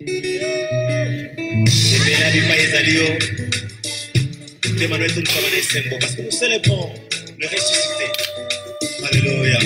Emmanuel parce que nous célébrons le ressuscité. Alléluia.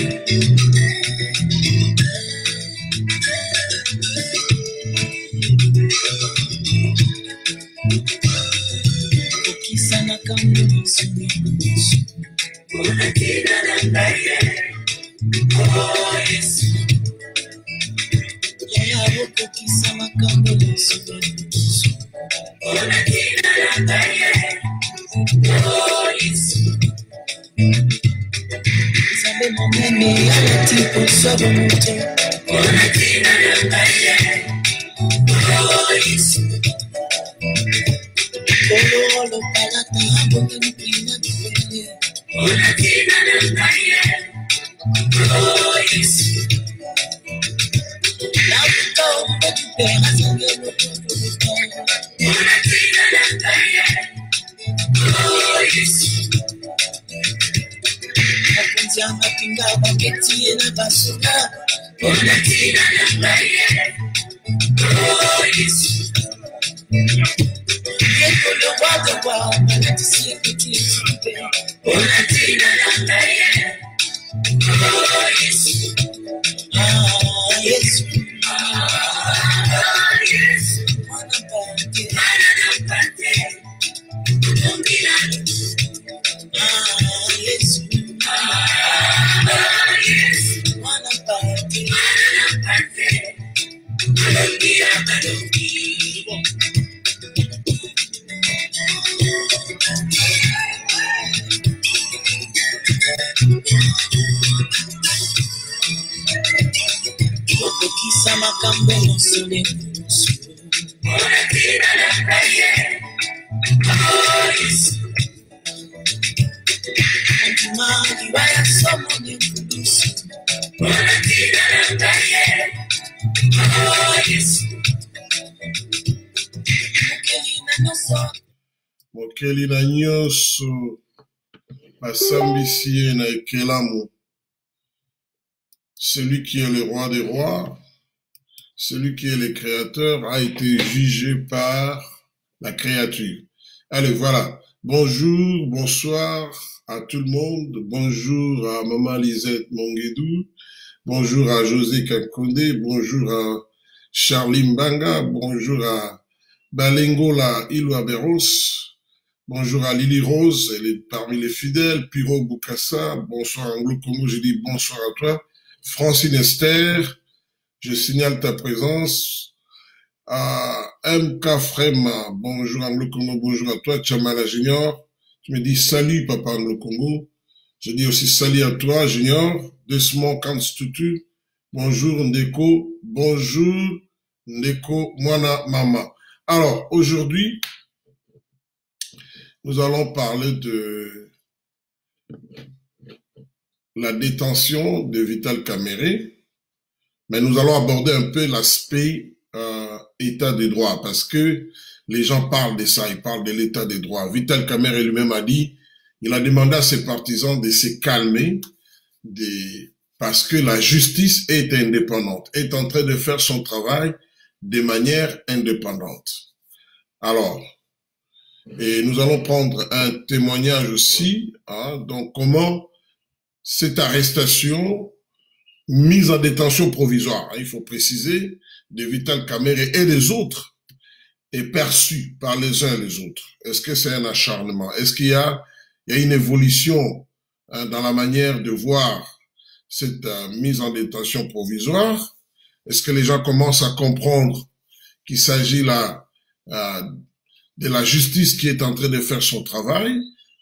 Mokeli na nyonso basambisi na ekelamu. Celui qui est le roi des rois, celui qui est le créateur, a été jugé par la créature. Allez, voilà. Bonjour, bonsoir à tout le monde. Bonjour à Maman Lisette Monguedou. Bonjour à José Kakonde. Bonjour à Charlie Mbanga. Bonjour à Balengola Ilouaberos. Bonjour à Lily Rose, elle est parmi les fidèles. Piro Boukassa, bonsoir Anglo Congo, je dis bonsoir à toi. Francine Esther, je signale ta présence. MK Frema, bonjour Anglo Congo, bonjour à toi. Chamala Junior, tu me dis salut Papa Anglo Congo. Je dis aussi salut à toi Junior. Desmond Kanstutu, bonjour Ndeko, bonjour Ndeko Mwana Mama. Alors aujourd'hui, nous allons parler de la détention de Vital Kamerhe, mais nous allons aborder un peu l'aspect état des droits, parce que les gens parlent de ça, ils parlent de l'état des droits. Vital Kamerhe lui-même a dit, il a demandé à ses partisans de se calmer, parce que la justice est indépendante, est en train de faire son travail de manière indépendante. Alors, et nous allons prendre un témoignage aussi, donc comment cette arrestation, mise en détention provisoire, il faut préciser, de Vital Kamerhe et des autres, est perçue par les uns et les autres. Est-ce que c'est un acharnement? Est-ce qu'il y a une évolution dans la manière de voir cette mise en détention provisoire? Est-ce que les gens commencent à comprendre qu'il s'agit là de la justice qui est en train de faire son travail,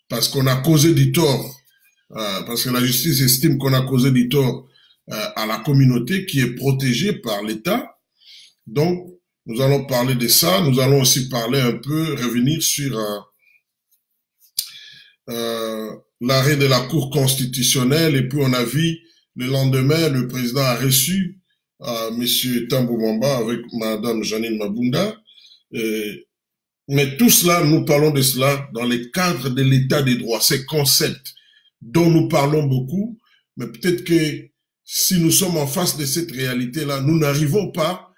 parce qu'on a causé du tort, parce que la justice estime qu'on a causé du tort à la communauté qui est protégée par l'État. Donc, nous allons parler de ça. Nous allons aussi parler un peu, revenir sur l'arrêt de la Cour constitutionnelle. Et puis, on a vu le lendemain, le président a reçu Monsieur Tambou Mwamba avec Madame Janine Mabunda. Mais tout cela, nous parlons de cela dans le cadre de l'état des droits, ces concepts dont nous parlons beaucoup, mais peut-être que si nous sommes en face de cette réalité-là, nous n'arrivons pas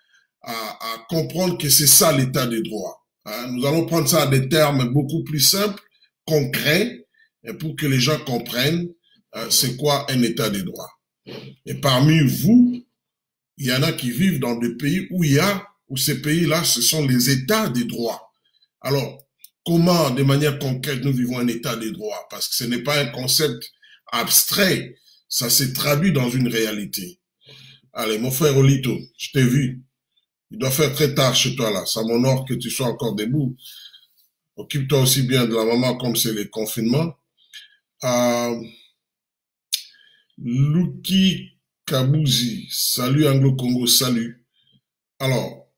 à comprendre que c'est ça l'état des droits. Hein. Nous allons prendre ça à des termes beaucoup plus simples, concrets, pour que les gens comprennent c'est quoi un état des droits. Et parmi vous, il y en a qui vivent dans des pays où ces pays-là, ce sont les états des droits. Alors, comment, de manière concrète, nous vivons un état des droits? Parce que ce n'est pas un concept abstrait, ça s'est traduit dans une réalité. Allez, mon frère Olito, je t'ai vu. Il doit faire très tard chez toi là. Ça m'honore que tu sois encore debout. Occupe-toi aussi bien de la maman comme c'est les confinements. Luki Kabouzi, salut Anglo-Congo, salut. Alors,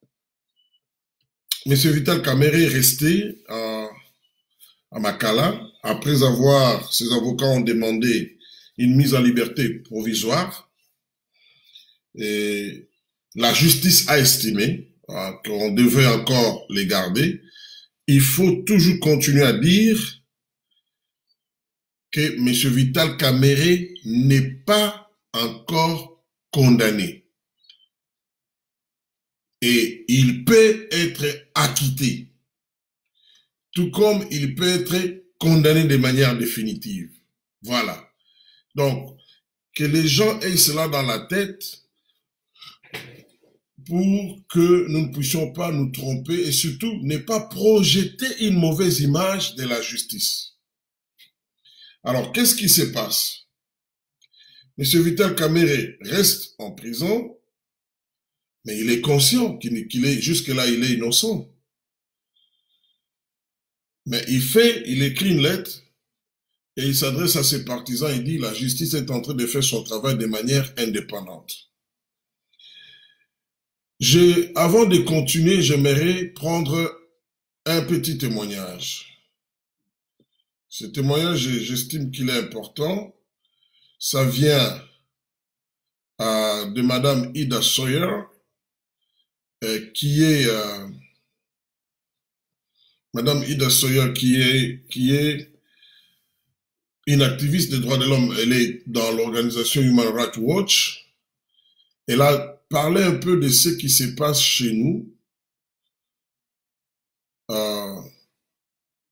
M. Vital Kamerhe est resté à Makala après avoir, ses avocats ont demandé une mise en liberté provisoire. Et la justice a estimé qu'on devait encore les garder. Il faut toujours continuer à dire que M. Vital Kamerhe n'est pas encore condamné. Et il peut être acquitté. Tout comme il peut être condamné de manière définitive. Voilà. Donc, que les gens aient cela dans la tête pour que nous ne puissions pas nous tromper et surtout ne pas projeter une mauvaise image de la justice. Alors, qu'est-ce qui se passe? M. Vital Kamerhe reste en prison, mais il est conscient qu'il est, jusque-là, il est innocent. Mais il écrit une lettre et il s'adresse à ses partisans, il dit, la justice est en train de faire son travail de manière indépendante. Avant de continuer, j'aimerais prendre un petit témoignage. Ce témoignage, j'estime qu'il est important. Ça vient de Madame Ida Sawyer, Madame Ida Sawyer, qui est une activiste des droits de l'homme. Elle est dans l'organisation Human Rights Watch. Elle a parlé un peu de ce qui se passe chez nous.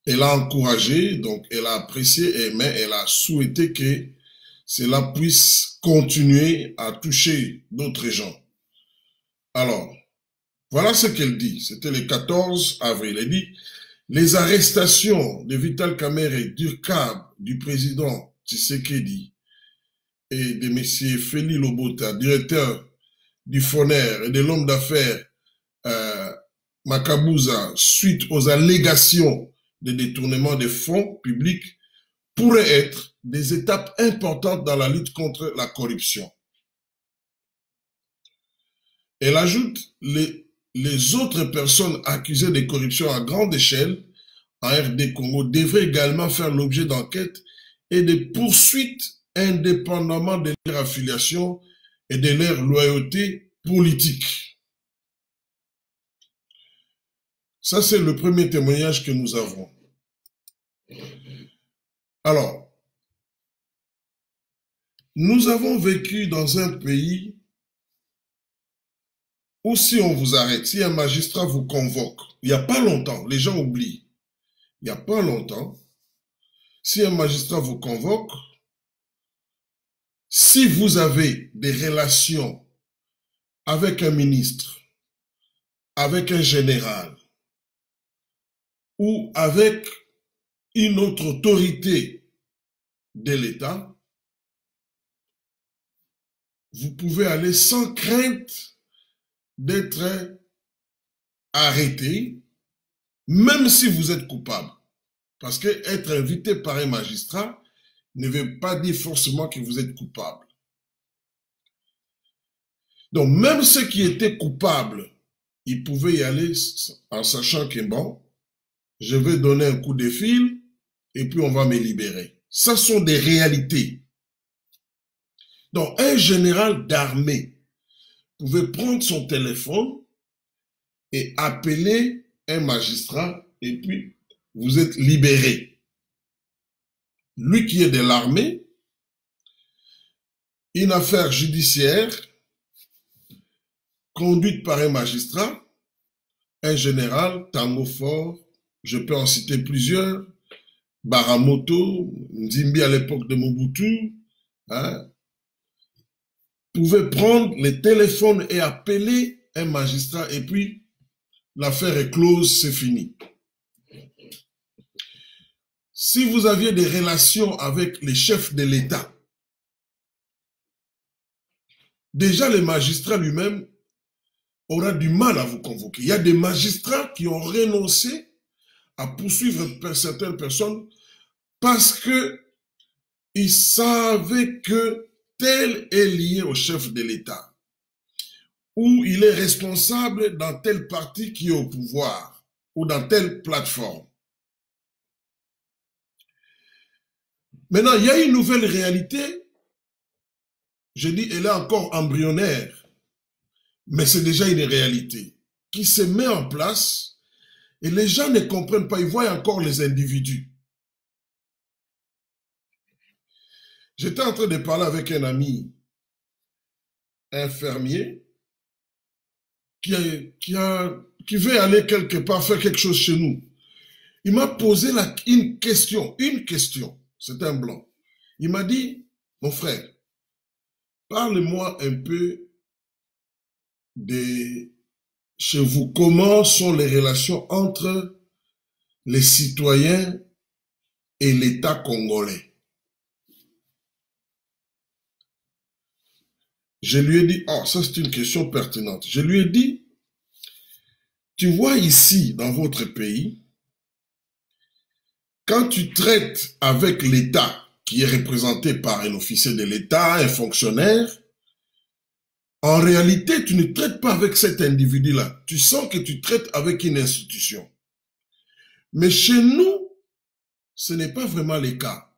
Elle a encouragé, donc elle a apprécié, mais elle a souhaité que cela puisse continuer à toucher d'autres gens. Alors, voilà ce qu'elle dit. C'était le 14 avril. Elle dit, les arrestations de Vital Kamerhe, d'Urcab, du président Tshisekedi et de M. Félix Lobota, directeur du FONER et de l'homme d'affaires Makabouza, suite aux allégations de détournement des fonds publics, pourraient être des étapes importantes dans la lutte contre la corruption. Elle ajoute, les autres personnes accusées de corruption à grande échelle en RD Congo devraient également faire l'objet d'enquêtes et de poursuites indépendamment de leur affiliation et de leur loyauté politique. Ça, c'est le premier témoignage que nous avons. Alors, nous avons vécu dans un pays où si on vous arrête, si un magistrat vous convoque, il n'y a pas longtemps, les gens oublient, il n'y a pas longtemps, si un magistrat vous convoque, si vous avez des relations avec un ministre, avec un général, ou avec une autre autorité de l'État, vous pouvez aller sans crainte d'être arrêté, même si vous êtes coupable. Parce que être invité par un magistrat ne veut pas dire forcément que vous êtes coupable. Donc, même ceux qui étaient coupables, ils pouvaient y aller en sachant que bon, je vais donner un coup de fil et puis on va me libérer. Ça sont des réalités. Donc, un général d'armée pouvait prendre son téléphone et appeler un magistrat et puis vous êtes libéré. Lui qui est de l'armée, une affaire judiciaire, conduite par un magistrat, un général, Tango Fort, je peux en citer plusieurs, Baramoto, Nzimbi à l'époque de Mobutu, hein, pouvait prendre les téléphones et appeler un magistrat et puis l'affaire est close, c'est fini. Si vous aviez des relations avec les chefs de l'État, déjà le magistrat lui-même aura du mal à vous convoquer. Il y a des magistrats qui ont renoncé à poursuivre certaines personnes parce qu'ils savaient que tel est lié au chef de l'État ou il est responsable dans tel parti qui est au pouvoir ou dans telle plateforme. Maintenant, il y a une nouvelle réalité, je dis, elle est encore embryonnaire, mais c'est déjà une réalité qui se met en place et les gens ne comprennent pas, ils voient encore les individus. J'étais en train de parler avec un ami infirmier qui veut aller quelque part faire quelque chose chez nous. Il m'a posé une question, c'est un blanc. Il m'a dit, mon frère, parle-moi un peu de chez vous, comment sont les relations entre les citoyens et l'État congolais. Je lui ai dit, oh, ça c'est une question pertinente. Je lui ai dit, tu vois ici, dans votre pays, quand tu traites avec l'État, qui est représenté par un officier de l'État, un fonctionnaire, en réalité, tu ne traites pas avec cet individu-là. Tu sens que tu traites avec une institution. Mais chez nous, ce n'est pas vraiment le cas.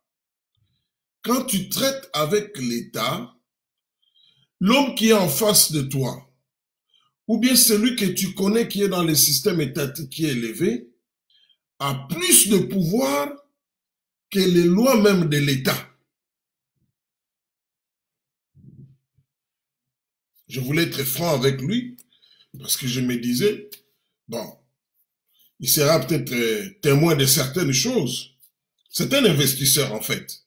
Quand tu traites avec l'État, l'homme qui est en face de toi, ou bien celui que tu connais qui est dans le système étatique qui est élevé, a plus de pouvoir que les lois même de l'État. Je voulais être franc avec lui, parce que je me disais, bon, il sera peut-être témoin de certaines choses. C'est un investisseur en fait.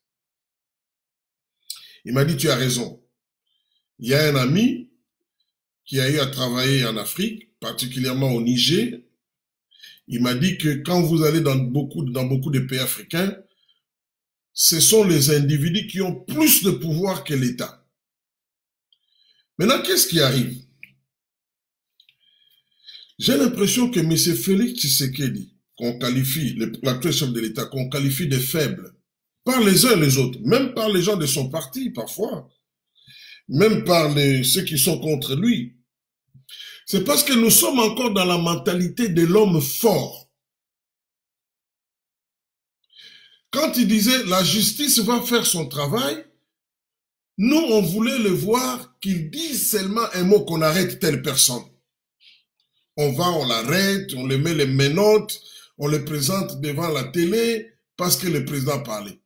Il m'a dit, tu as raison. Il y a un ami qui a eu à travailler en Afrique, particulièrement au Niger. Il m'a dit que quand vous allez dans beaucoup de pays africains, ce sont les individus qui ont plus de pouvoir que l'État. Maintenant, qu'est-ce qui arrive? J'ai l'impression que M. Félix Tshisekedi, qu'on qualifie, l'actuel chef de l'État, qu'on qualifie de faible, par les uns et les autres, même par les gens de son parti parfois, même par ceux qui sont contre lui, c'est parce que nous sommes encore dans la mentalité de l'homme fort. Quand il disait la justice va faire son travail, nous on voulait le voir qu'il dise seulement un mot qu'on arrête telle personne. On va, on l'arrête, on le met les menottes, on le présente devant la télé parce que le président parlait.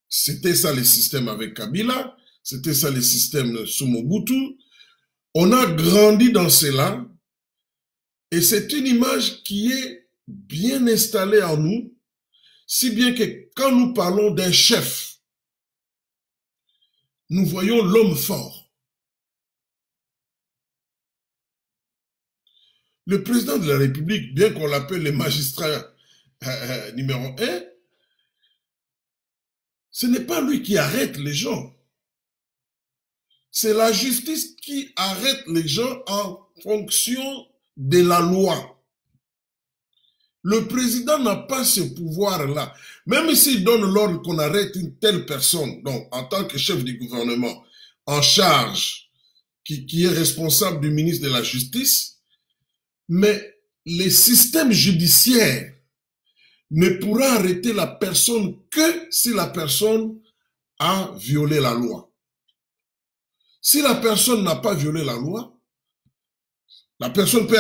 C'était ça le système avec Kabila, c'était ça le système sous Mobutu. On a grandi dans cela et c'est une image qui est bien installée en nous, si bien que quand nous parlons d'un chef, nous voyons l'homme fort. Le président de la République, bien qu'on l'appelle le magistrat numéro 1, ce n'est pas lui qui arrête les gens. C'est la justice qui arrête les gens en fonction de la loi. Le président n'a pas ce pouvoir-là. Même s'il donne l'ordre qu'on arrête une telle personne, donc en tant que chef du gouvernement, en charge, qui est responsable du ministre de la Justice, mais le système judiciaire ne pourra arrêter la personne que si la personne a violé la loi. Si la personne n'a pas violé la loi, la personne peut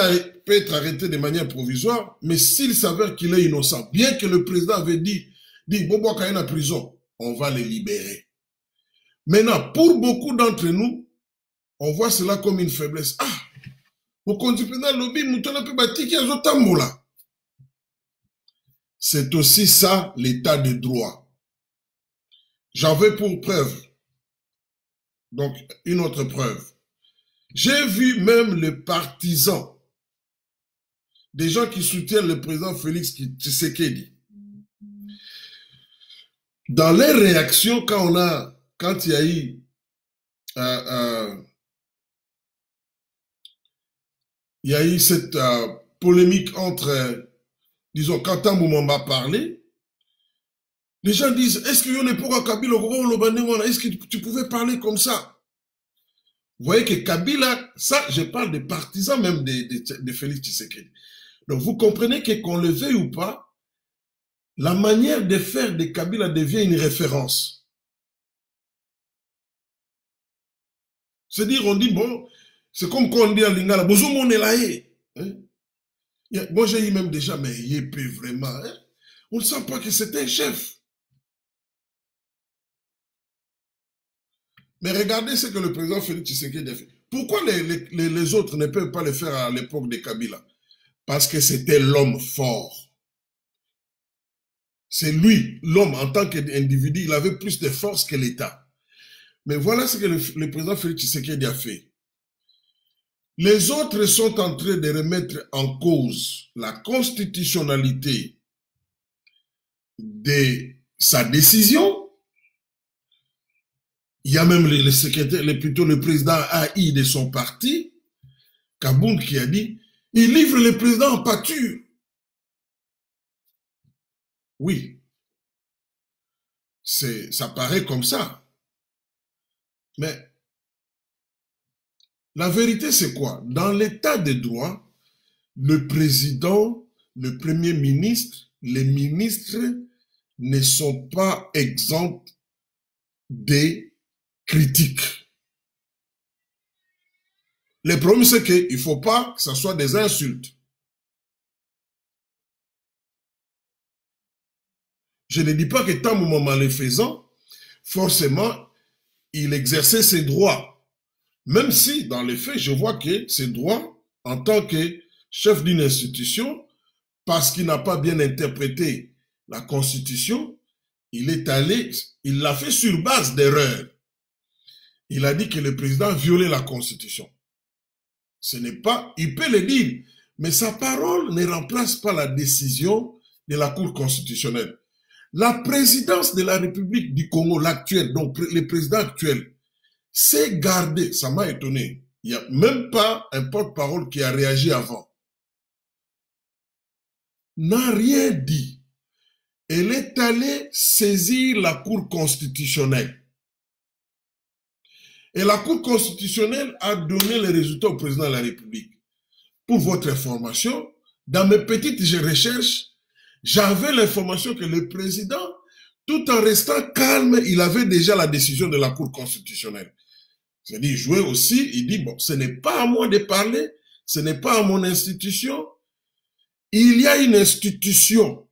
être arrêtée de manière provisoire, mais s'il s'avère qu'il est innocent, bien que le président avait dit Bobo Kayen en prison, on va le libérer. Maintenant, pour beaucoup d'entre nous, on voit cela comme une faiblesse. Ah, C'est aussi ça l'état de droit. J'avais pour preuve, donc une autre preuve. J'ai vu même les partisans, des gens qui soutiennent le président Félix Tshisekedi. Dans les réactions, quand il y a eu cette polémique entre, disons, quand Tamboumamba parlait, les gens disent, est-ce qu'il y en a pour Kabila, est-ce que tu pouvais parler comme ça? Vous voyez que Kabila, ça, je parle des partisans même de Félix Tshisekedi. Donc vous comprenez que qu'on le veuille ou pas, la manière de faire de Kabila devient une référence. C'est-à-dire, on dit, bon, c'est comme quand on dit à Lingala, Bozo Monelaye. Moi, j'ai eu même déjà, mais Yépé, vraiment. Hein? On ne sent pas que c'est un chef. Mais regardez ce que le président Félix Tshisekedi a fait. Pourquoi les autres ne peuvent pas le faire à l'époque de Kabila? Parce que c'était l'homme fort. C'est lui, l'homme, en tant qu'individu, il avait plus de force que l'État. Mais voilà ce que le président Félix Tshisekedi a fait. Les autres sont en train de remettre en cause la constitutionnalité de sa décision. Il y a même le secrétaire, plutôt le président AI de son parti, Kabound, qui a dit, il livre le président en pâture. Oui, ça paraît comme ça. Mais la vérité, c'est quoi? Dans l'état de droit, le président, le premier ministre, les ministres ne sont pas exempts des critiques. Le problème, c'est qu'il ne faut pas que ce soit des insultes. Je ne dis pas que tant moment malfaisant, forcément, il exerçait ses droits. Même si, dans les faits, je vois que ses droits, en tant que chef d'une institution, parce qu'il n'a pas bien interprété la Constitution, il l'a fait sur base d'erreurs. Il a dit que le président violait la Constitution. Ce n'est pas, il peut le dire, mais sa parole ne remplace pas la décision de la Cour constitutionnelle. La présidence de la République du Congo, l'actuel, donc le président actuel, s'est gardé, ça m'a étonné. Il n'y a même pas un porte-parole qui a réagi avant. N'a rien dit. Elle est allée saisir la Cour constitutionnelle. Et la Cour constitutionnelle a donné les résultats au président de la République. Pour votre information, dans mes petites recherches, j'avais l'information que le président, tout en restant calme, il avait déjà la décision de la Cour constitutionnelle. C'est-à-dire, il jouait aussi, il dit, bon, ce n'est pas à moi de parler, ce n'est pas à mon institution. Il y a une institution.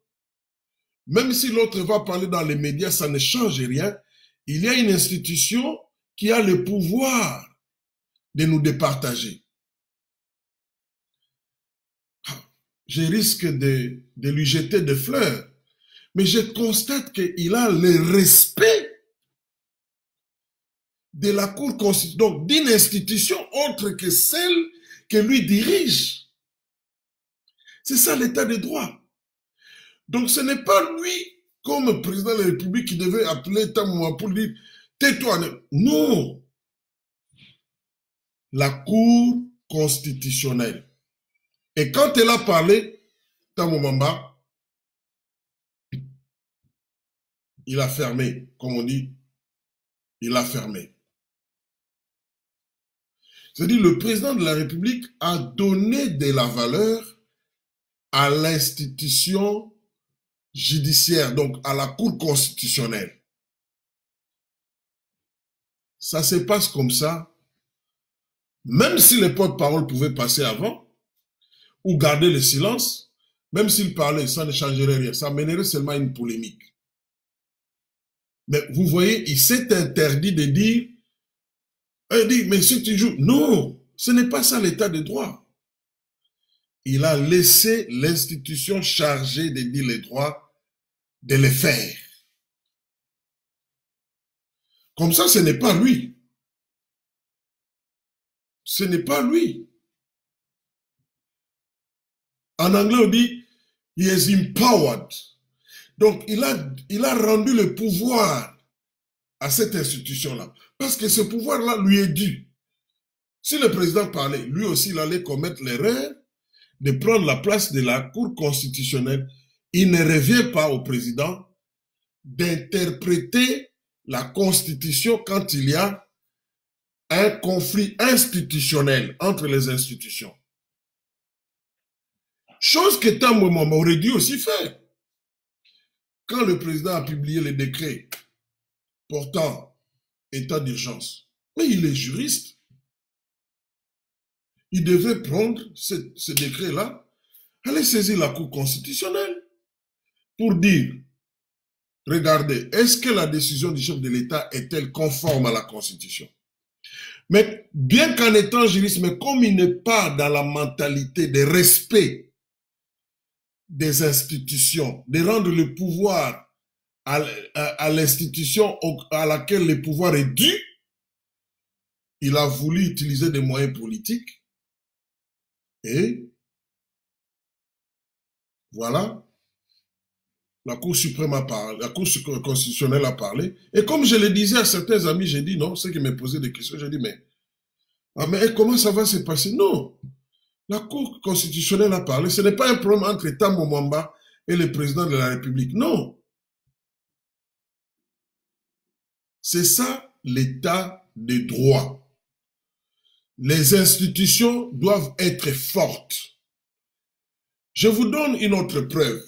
Même si l'autre va parler dans les médias, ça ne change rien. Il y a une institution qui a le pouvoir de nous départager. Je risque de lui jeter des fleurs, mais je constate qu'il a le respect de la Cour constitutionnelle, donc d'une institution autre que celle que lui dirige. C'est ça l'état de droit. Donc ce n'est pas lui, comme président de la République, qui devait appeler Tamouma pour dire « tais-toi ». Non. La Cour constitutionnelle. Et quand elle a parlé, Tamoumamba, il a fermé, comme on dit, il a fermé. C'est-à-dire le président de la République a donné de la valeur à l'institution judiciaire, donc à la Cour constitutionnelle. Ça se passe comme ça, même si les porte-parole pouvaient passer avant, ou garder le silence, même s'ils parlaient, ça ne changerait rien, ça mènerait seulement une polémique. Mais vous voyez, il s'est interdit de dire, mais si tu joues, non, ce n'est pas ça l'état de droit. il a laissé l'institution chargée de dire les droits de les faire. Comme ça, ce n'est pas lui. Ce n'est pas lui. En anglais, on dit, he is empowered. Donc, il a rendu le pouvoir à cette institution-là. Parce que ce pouvoir-là lui est dû. Si le président parlait, lui aussi, il allait commettre l'erreur de prendre la place de la Cour constitutionnelle. Il ne revient pas au président d'interpréter la Constitution quand il y a un conflit institutionnel entre les institutions. Chose que Tambo Mwamba aurait dû aussi faire. Quand le président a publié le décret portant état d'urgence, mais il est juriste, il devait prendre ce décret-là, aller saisir la Cour constitutionnelle pour dire, regardez, est-ce que la décision du chef de l'État est-elle conforme à la Constitution? Mais bien qu'en étant juriste, mais comme il n'est pas dans la mentalité de respect des institutions, de rendre le pouvoir à l'institution à laquelle le pouvoir est dû, il a voulu utiliser des moyens politiques et voilà, la Cour suprême a parlé, la Cour constitutionnelle a parlé. Et comme je le disais à certains amis, j'ai dit non, ceux qui me posaient des questions, j'ai dit mais comment ça va se passer? Non, la Cour constitutionnelle a parlé. Ce n'est pas un problème entre Tambo Mwamba et le président de la République. Non. C'est ça l'état de droit. Les institutions doivent être fortes. Je vous donne une autre preuve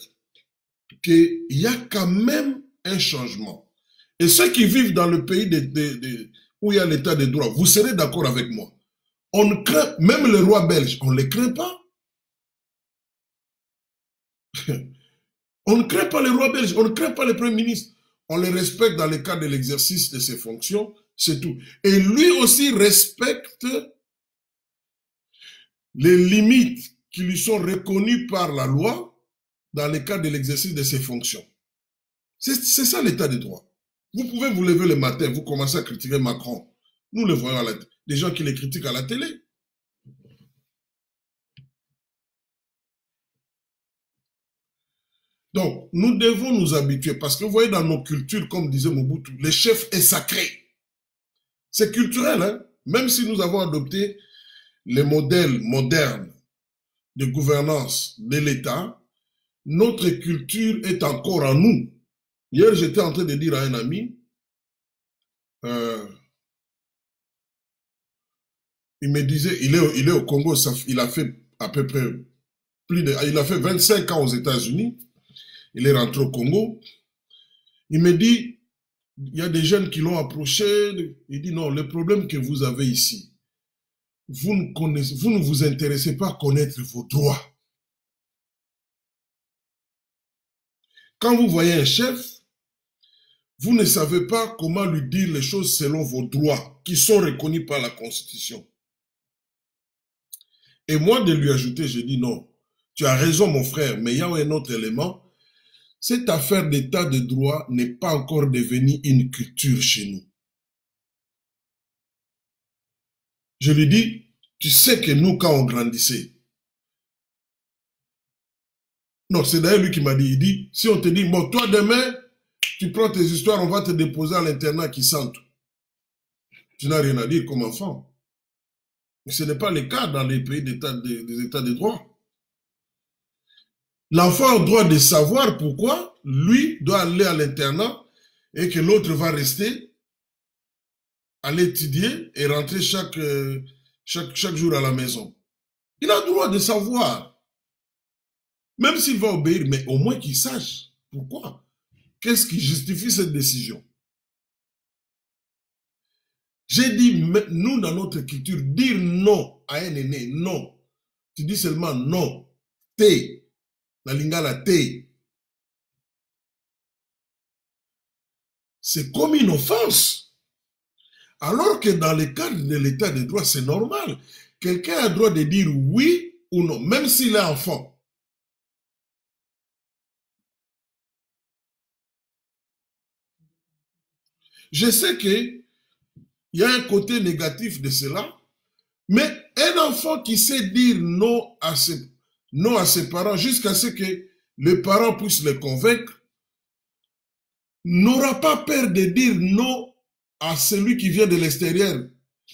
qu'il y a quand même un changement. Et ceux qui vivent dans le pays où il y a l'état de droit, vous serez d'accord avec moi. On ne craint, même le roi belge, on ne les craint pas. On ne craint pas le roi belge, on ne craint pas le premier ministre. On les respecte dans le cadre de l'exercice de ses fonctions, c'est tout. Et lui aussi respecte les limites qui lui sont reconnues par la loi dans le cadre de l'exercice de ses fonctions. C'est ça l'état de droit. Vous pouvez vous lever le matin, vous commencez à critiquer Macron. Nous le voyons à la télé. Des gens qui les critiquent à la télé. Donc, nous devons nous habituer parce que vous voyez dans nos cultures, comme disait Mobutu, le chef est sacré. C'est culturel, hein? Même si nous avons adopté les modèles modernes de gouvernance de l'État, notre culture est encore en nous. Hier, j'étais en train de dire à un ami, il me disait, il est au Congo, il a fait à peu près il a fait 25 ans aux États-Unis, il est rentré au Congo, il me dit, il y a des jeunes qui l'ont approché, il dit non, le problème que vous avez ici, vous ne vous intéressez pas à connaître vos droits. Quand vous voyez un chef, vous ne savez pas comment lui dire les choses selon vos droits, qui sont reconnus par la Constitution. Et moi, de lui ajouter, j'ai dit non, tu as raison mon frère, mais il y a un autre élément. Cette affaire d'état de droit n'est pas encore devenue une culture chez nous. Je lui dis, tu sais que nous, quand on grandissait, non, c'est d'ailleurs lui qui m'a dit, il dit, si on te dit, bon, toi demain, tu prends tes histoires, on va te déposer à l'internat qui sente. Tu n'as rien à dire comme enfant. Mais ce n'est pas le cas dans les pays des états de droit. L'enfant a le droit de savoir pourquoi lui doit aller à l'internat et que l'autre va rester, aller étudier et rentrer chaque jour à la maison. Il a le droit de savoir. Même s'il va obéir, mais au moins qu'il sache pourquoi. Qu'est-ce qui justifie cette décision? J'ai dit, nous, dans notre culture, dire non à un aîné, non. Tu dis seulement non. T. La lingala T. C'est comme une offense. Alors que dans le cadre de l'état de droit, c'est normal. Quelqu'un a le droit de dire oui ou non, même s'il est enfant. Je sais qu'il y a un côté négatif de cela, mais un enfant qui sait dire non à ses parents jusqu'à ce que les parents puissent le convaincre, n'aura pas peur de dire non à celui qui vient de l'extérieur,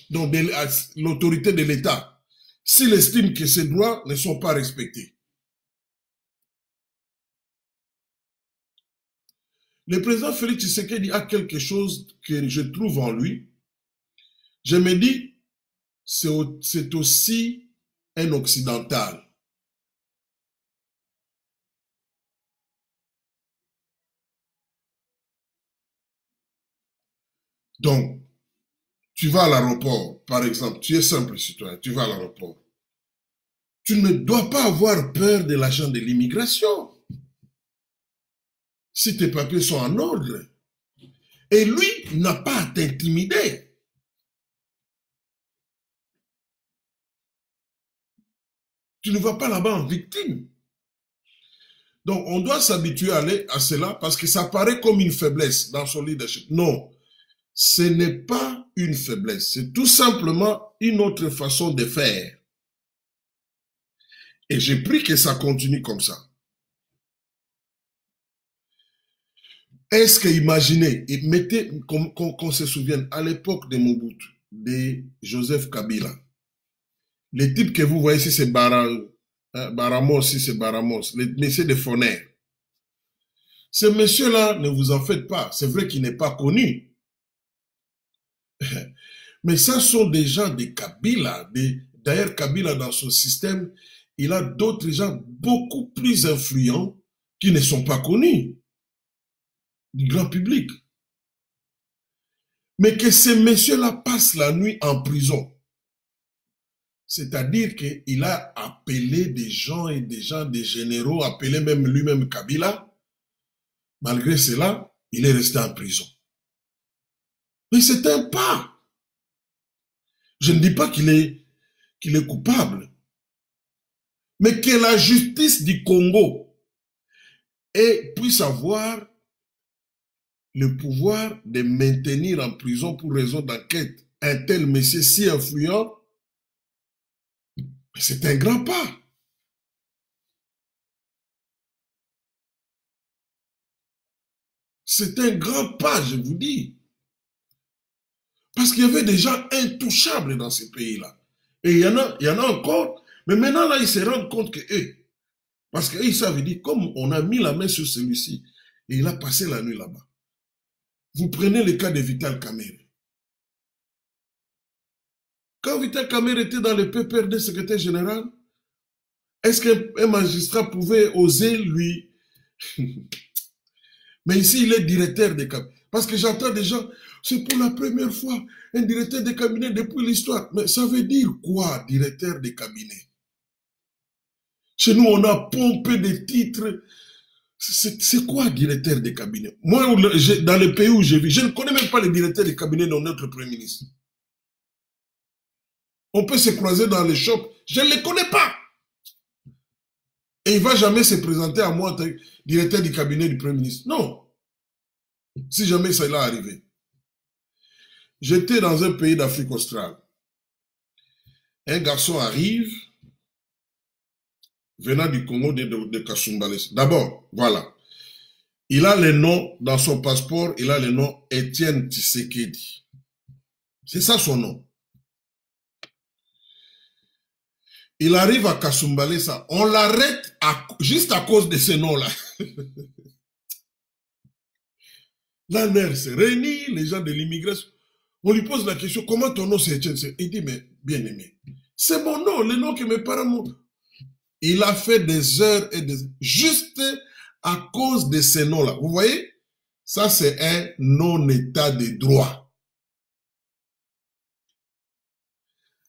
donc à l'autorité de l'État, s'il estime que ses droits ne sont pas respectés. Le président Félix Tshisekedi a quelque chose que je trouve en lui. Je me dis, c'est aussi un occidental. Donc, tu vas à l'aéroport, par exemple, tu es simple citoyen, tu vas à l'aéroport. Tu ne dois pas avoir peur de l'agent de l'immigration. Si tes papiers sont en ordre. Et lui n'a pas à t'intimider. Tu ne vas pas là-bas en victime. Donc, on doit s'habituer à cela parce que ça paraît comme une faiblesse dans son leadership. Non, ce n'est pas une faiblesse. C'est tout simplement une autre façon de faire. Et j'ai pris que ça continue comme ça. Est-ce que, imaginez, mettez, qu'on se souvienne, à l'époque de Mobutu, de Joseph Kabila, les types que vous voyez ici, c'est Baramos, ici c'est Baramos, les messieurs de Foner. Ce monsieur-là, ne vous en faites pas. C'est vrai qu'il n'est pas connu. Mais ça sont des gens de Kabila. D'ailleurs, Kabila, dans son système, il a d'autres gens beaucoup plus influents qui ne sont pas connus du grand public. Mais que ces messieurs-là passent la nuit en prison. C'est-à-dire qu'il a appelé des gens, des généraux, appelé même lui-même Kabila. Malgré cela, il est resté en prison. Mais c'est un pas. Je ne dis pas qu'il est coupable. Mais que la justice du Congo puisse avoir le pouvoir de maintenir en prison pour raison d'enquête un tel monsieur si influent, c'est un grand pas. C'est un grand pas, je vous dis. Parce qu'il y avait des gens intouchables dans ces pays-là. Et il y en a encore. Mais maintenant, là, ils se rendent compte que, parce qu'ils savent dire, comme on a mis la main sur celui-ci, et il a passé la nuit là-bas. Vous prenez le cas de Vital Kamerhe. Quand Vital Kamerhe était dans le PPRD secrétaire général, est-ce qu'un magistrat pouvait oser lui... Mais ici, il est directeur de cabinet. Parce que j'entends des gens, c'est pour la première fois un directeur de cabinet depuis l'histoire. Mais ça veut dire quoi, directeur de cabinet? Chez nous, on a pompé des titres. C'est quoi, directeur de cabinet? Moi, dans le pays où je vis, je ne connais même pas les directeurs de cabinet de notre Premier ministre. On peut se croiser dans les shops. Je ne les connais pas. Et il ne va jamais se présenter à moi, directeur du cabinet du Premier ministre. Non. Si jamais ça l'est arrivé. J'étais dans un pays d'Afrique australe. Un garçon arrive, venant du Congo de Kasumbalès. D'abord, voilà. Il a le nom, dans son passeport, il a le nom Étienne Tshisekedi. C'est ça son nom. Il arrive à Kasumbalesa, on l'arrête juste à cause de ce nom-là. La NER se réunit, les gens de l'immigration. On lui pose la question, comment ton nom c'est Étienne? Il dit, mais bien aimé, c'est mon nom, le nom que mes parents m'ont. Il a fait des heures et des heures, juste à cause de ce nom-là. Vous voyez? Ça, c'est un non-état de droit.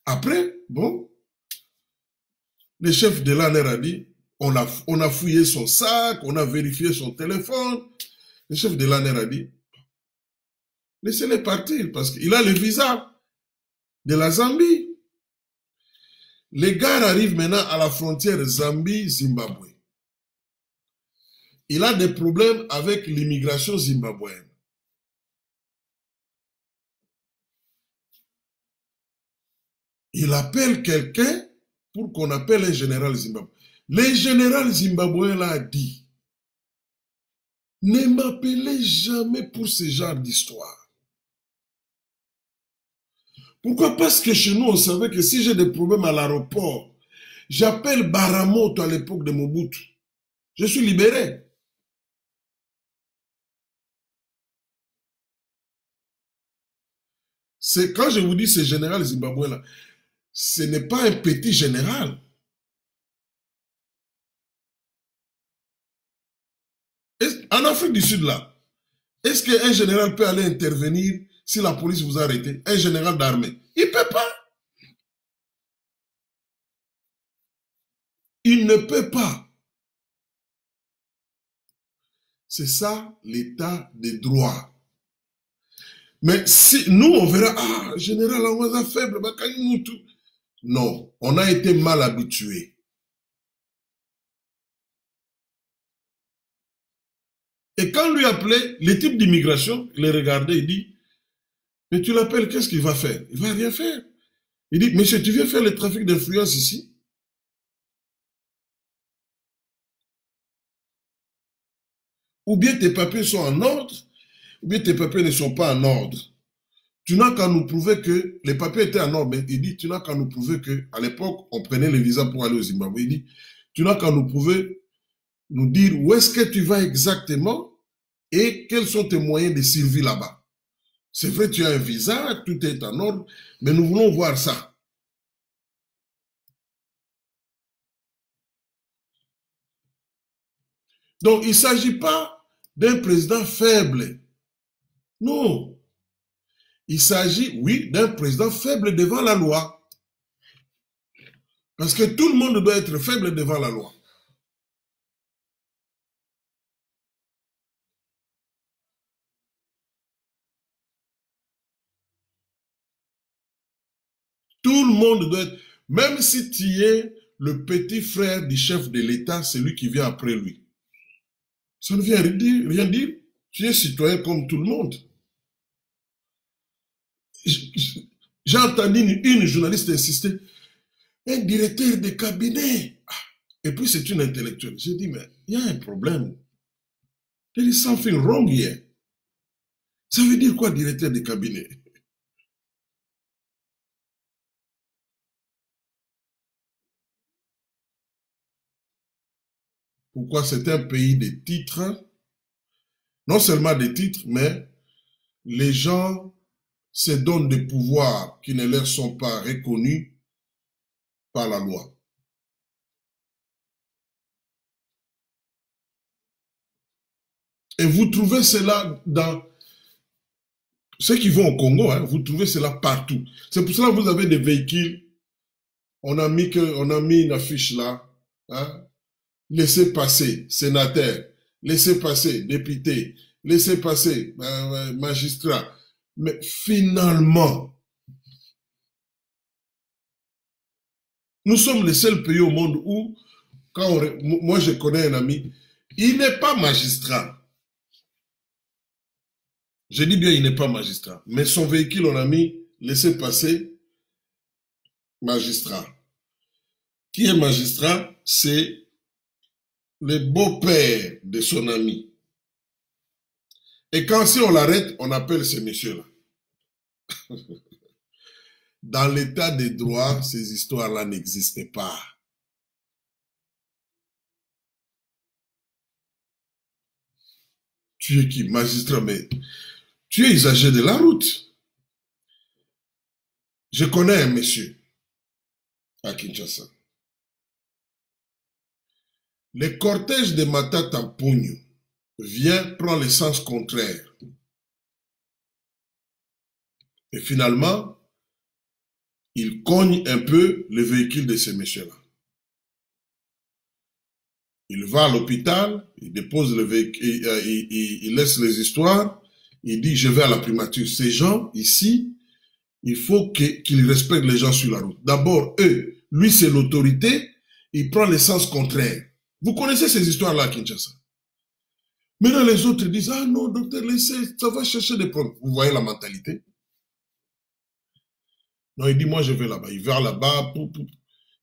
Après, bon, le chef de l'ANR a dit, on a fouillé son sac, on a vérifié son téléphone. Le chef de l'ANR a dit, laissez-les partir parce qu'il a le visa de la Zambie. Les gars arrivent maintenant à la frontière Zambie-Zimbabwe. Il a des problèmes avec l'immigration zimbabwéenne. Il appelle quelqu'un pour qu'on appelle un général zimbabwéen. Le général zimbabwéen l'a dit, ne m'appelez jamais pour ce genre d'histoire. Pourquoi? Parce que chez nous, on savait que si j'ai des problèmes à l'aéroport, j'appelle Baramoto à l'époque de Mobutu. Je suis libéré. C'est quand je vous dis ce général zimbabwéen-là, ce n'est pas un petit général. En Afrique du Sud, là, est-ce qu'un général peut aller intervenir si la police vous a arrêté? Un général d'armée? Il ne peut pas. Il ne peut pas. C'est ça l'état des droits. Mais si nous, on verra, ah, général, on est faible, non, on a été mal habitués. Et quand lui appelait, les types d'immigration, il les regardait, il dit, mais tu l'appelles, qu'est-ce qu'il va faire? Il va rien faire. Il dit, monsieur, tu viens faire le trafic d'influence ici? Ou bien tes papiers sont en ordre, ou bien tes papiers ne sont pas en ordre. Tu n'as qu'à nous prouver que les papiers étaient en ordre. Mais il dit, tu n'as qu'à nous prouver que, à l'époque, on prenait les visas pour aller au Zimbabwe. Il dit, tu n'as qu'à nous prouver, nous dire où est-ce que tu vas exactement et quels sont tes moyens de survie là-bas. C'est vrai, tu as un visa, tout est en ordre, mais nous voulons voir ça. Donc, il ne s'agit pas d'un président faible. Non. Il s'agit, oui, d'un président faible devant la loi. Parce que tout le monde doit être faible devant la loi. Tout le monde doit être... Même si tu es le petit frère du chef de l'État, c'est lui qui vient après lui. Ça ne vient rien dire. Tu es citoyen comme tout le monde. J'ai entendu une journaliste insister. Un directeur de cabinet. Et puis c'est une intellectuelle. J'ai dit, mais il y a un problème. There is something wrong here. Ça veut dire quoi, directeur de cabinet? Pourquoi? C'est un pays de titres. Non seulement des titres, mais les gens se donnent des pouvoirs qui ne leur sont pas reconnus par la loi. Et vous trouvez cela dans ceux qui vont au Congo, hein, vous trouvez cela partout. C'est pour cela que vous avez des véhicules. On a mis une affiche là. Hein, laissez passer, sénateur. Laissez passer, député. Laissez passer, magistrat. Mais finalement, nous sommes les seuls pays au monde où, moi je connais un ami, il n'est pas magistrat. Je dis bien, il n'est pas magistrat. Mais son véhicule, on a mis, laissez passer, magistrat. Qui est magistrat? C'est le beau-père de son ami. Et quand si on l'arrête, on appelle ce monsieur-là. Dans l'état des droits, ces histoires-là n'existaient pas. Tu es qui? Magistrat, mais tu es usager de la route. Je connais un monsieur à Kinshasa. Le cortège de Matata Ponyo vient prendre le sens contraire. Et finalement, il cogne un peu le véhicule de ce monsieur-là. Il va à l'hôpital, il dépose le véhicule, il laisse les histoires, il dit, je vais à la primature. Ces gens, ici, il faut qu'ils respectent les gens sur la route. D'abord, eux, lui c'est l'autorité, il prend le sens contraire. Vous connaissez ces histoires-là à Kinshasa. Maintenant les autres disent, ah non, docteur, laissez, ça va chercher des problèmes. Vous voyez la mentalité? Non, il dit, moi je vais là-bas. Il va là-bas,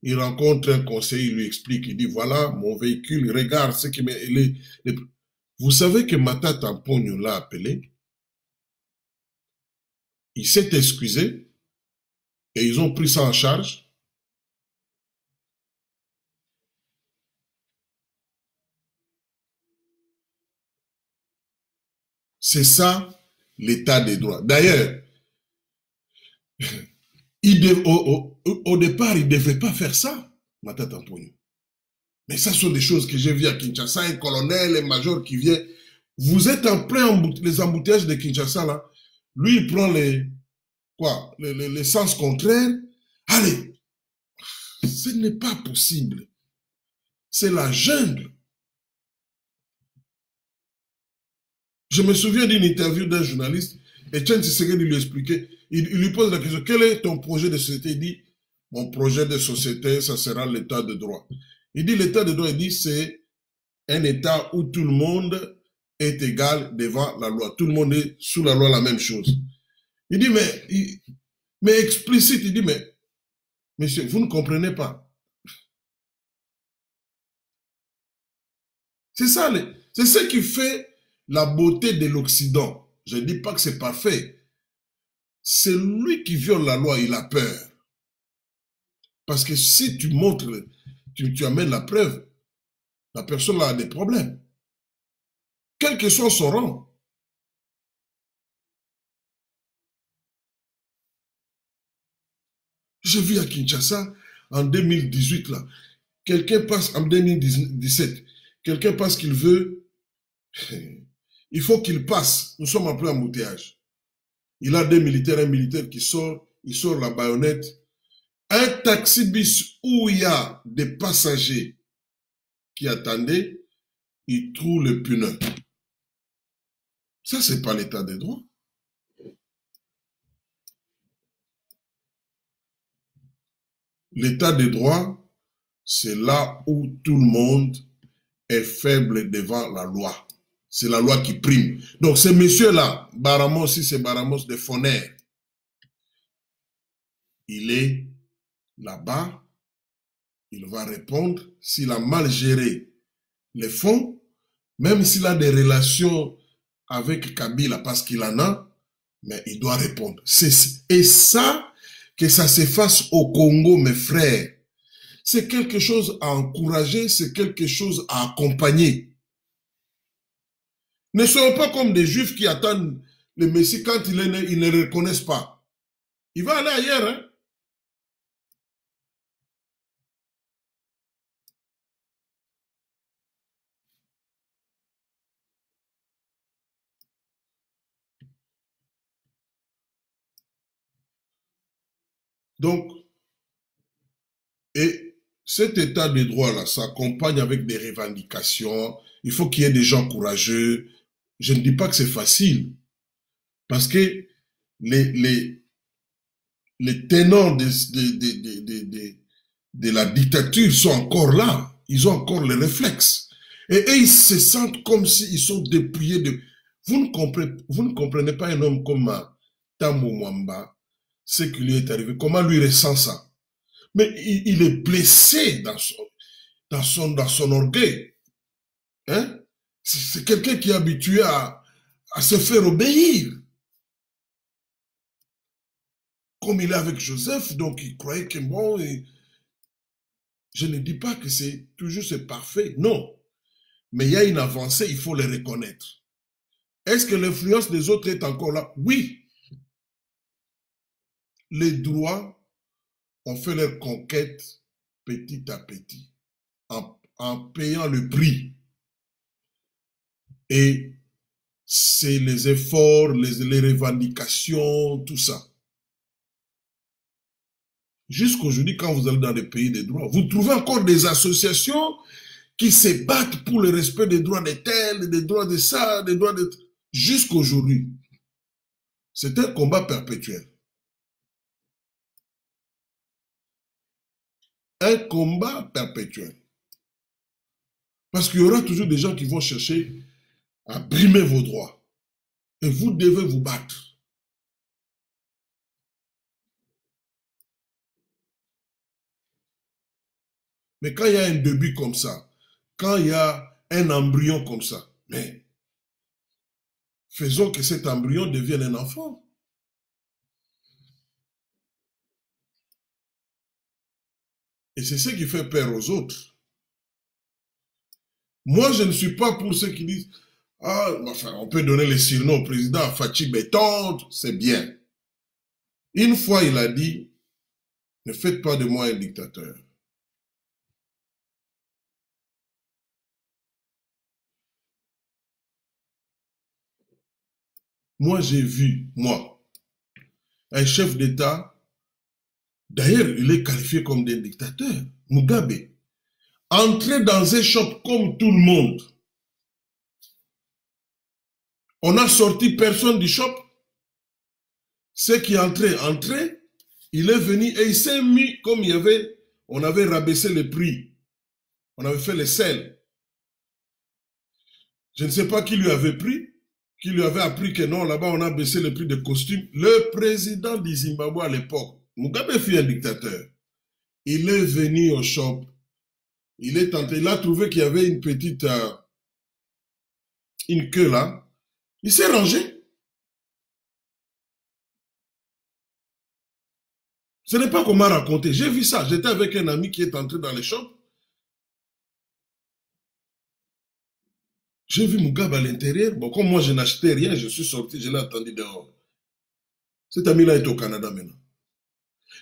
il rencontre un conseiller, il lui explique, il dit, voilà, mon véhicule, regarde ce qui m'est... Vous savez que Matata Tampogno l'a appelé, il s'est excusé, et ils ont pris ça en charge. C'est ça, l'état des droits. D'ailleurs, au départ, il ne devait pas faire ça, Matata Tampogno. Mais ça sont des choses que j'ai vues à Kinshasa, un colonel, un major qui vient. Vous êtes en plein les embouteillages de Kinshasa, là. Lui, il prend les sens contraires. Allez, ce n'est pas possible. C'est la jungle. Je me souviens d'une interview d'un journaliste, Etienne Tshisekedi lui expliquait, il lui pose la question, quel est ton projet de société? Il dit, mon projet de société, ça sera l'état de droit. Il dit, l'état de droit, il dit, c'est un état où tout le monde est égal devant la loi. Tout le monde est sous la loi la même chose. Il dit, mais explicite, il dit, mais, monsieur, vous ne comprenez pas. C'est ça, c'est ce qui fait la beauté de l'Occident. Je ne dis pas que c'est parfait. C'est lui qui viole la loi, il a peur. Parce que si tu montres, tu amènes la preuve, la personne a des problèmes. Quel que soit son rang. J'ai vu à Kinshasa, en 2018, là, quelqu'un passe, en 2017, quelqu'un passe qu'il veut, il faut qu'il passe. Nous sommes en plein embouteillage. Il a des militaires, un militaire qui sort, il sort la baïonnette. Un taxi-bis où il y a des passagers qui attendaient, il trouve le pneu. Ça, c'est pas l'état des droits. L'état des droits, c'est là où tout le monde est faible devant la loi. C'est la loi qui prime. Donc, ce monsieur-là, Baramos, si c'est Baramos de Foner, il est là-bas, il va répondre. S'il a mal géré les fonds, même s'il a des relations avec Kabila, parce qu'il en a, mais il doit répondre. Et ça, que ça se fasse au Congo, mes frères, c'est quelque chose à encourager, c'est quelque chose à accompagner. Ne soyons pas comme des juifs qui attendent le Messie quand il est né, ils ne le reconnaissent pas. Il va aller ailleurs, hein. Donc, et cet état de droit-là s'accompagne avec des revendications. Il faut qu'il y ait des gens courageux. Je ne dis pas que c'est facile. Parce que les tenants de la dictature sont encore là. Ils ont encore les réflexes. Et ils se sentent comme s'ils sont dépouillés de... Vous ne comprenez pas un homme comme Tambo Mwamba, ce qui lui est arrivé, comment lui ressent ça. Mais il est blessé dans son orgueil. Hein? C'est quelqu'un qui est habitué à se faire obéir. Comme il est avec Joseph, donc il croyait que bon... Je ne dis pas que c'est toujours c'est parfait, non. Mais il y a une avancée, il faut le reconnaître. Est-ce que l'influence des autres est encore là? Oui. Les droits ont fait leur conquête petit à petit, en payant le prix. Et c'est les efforts, les revendications, tout ça. Jusqu'aujourd'hui, quand vous allez dans les pays des droits, vous trouvez encore des associations qui se battent pour le respect des droits des tels, des droits de ça, des droits de... Jusqu'aujourd'hui. C'est un combat perpétuel. un combat perpétuel. Parce qu'il y aura toujours des gens qui vont chercher à brimer vos droits. Et vous devez vous battre. Mais quand il y a un début comme ça, quand il y a un embryon comme ça, mais faisons que cet embryon devienne un enfant. Et c'est ce qui fait peur aux autres. Moi, je ne suis pas pour ceux qui disent « Ah, enfin, on peut donner les surnoms au président, Fachi Bétonde, c'est bien. » Une fois, il a dit « Ne faites pas de moi un dictateur. » Moi, j'ai vu, moi, un chef d'État, d'ailleurs, il est qualifié comme des dictateurs, Mugabe, entrer dans un shop comme tout le monde. On a sorti personne du shop. Ceux qui entraient, il est venu et il s'est mis comme il y avait, on avait rabaissé le prix. On avait fait les sels. Je ne sais pas qui lui avait pris, qui lui avait appris que non, là-bas on a baissé le prix des costumes. Le président du Zimbabwe à l'époque, Mugabe fut un dictateur. Il est venu au shop. Il est entré, il a trouvé qu'il y avait une petite, une queue là. Il s'est rangé. Ce n'est pas qu'on m'a raconté. J'ai vu ça. J'étais avec un ami qui est entré dans les shops. J'ai vu Mugabe à l'intérieur. Bon, comme moi, je n'achetais rien, je suis sorti, je l'ai attendu dehors. Cet ami-là est au Canada maintenant.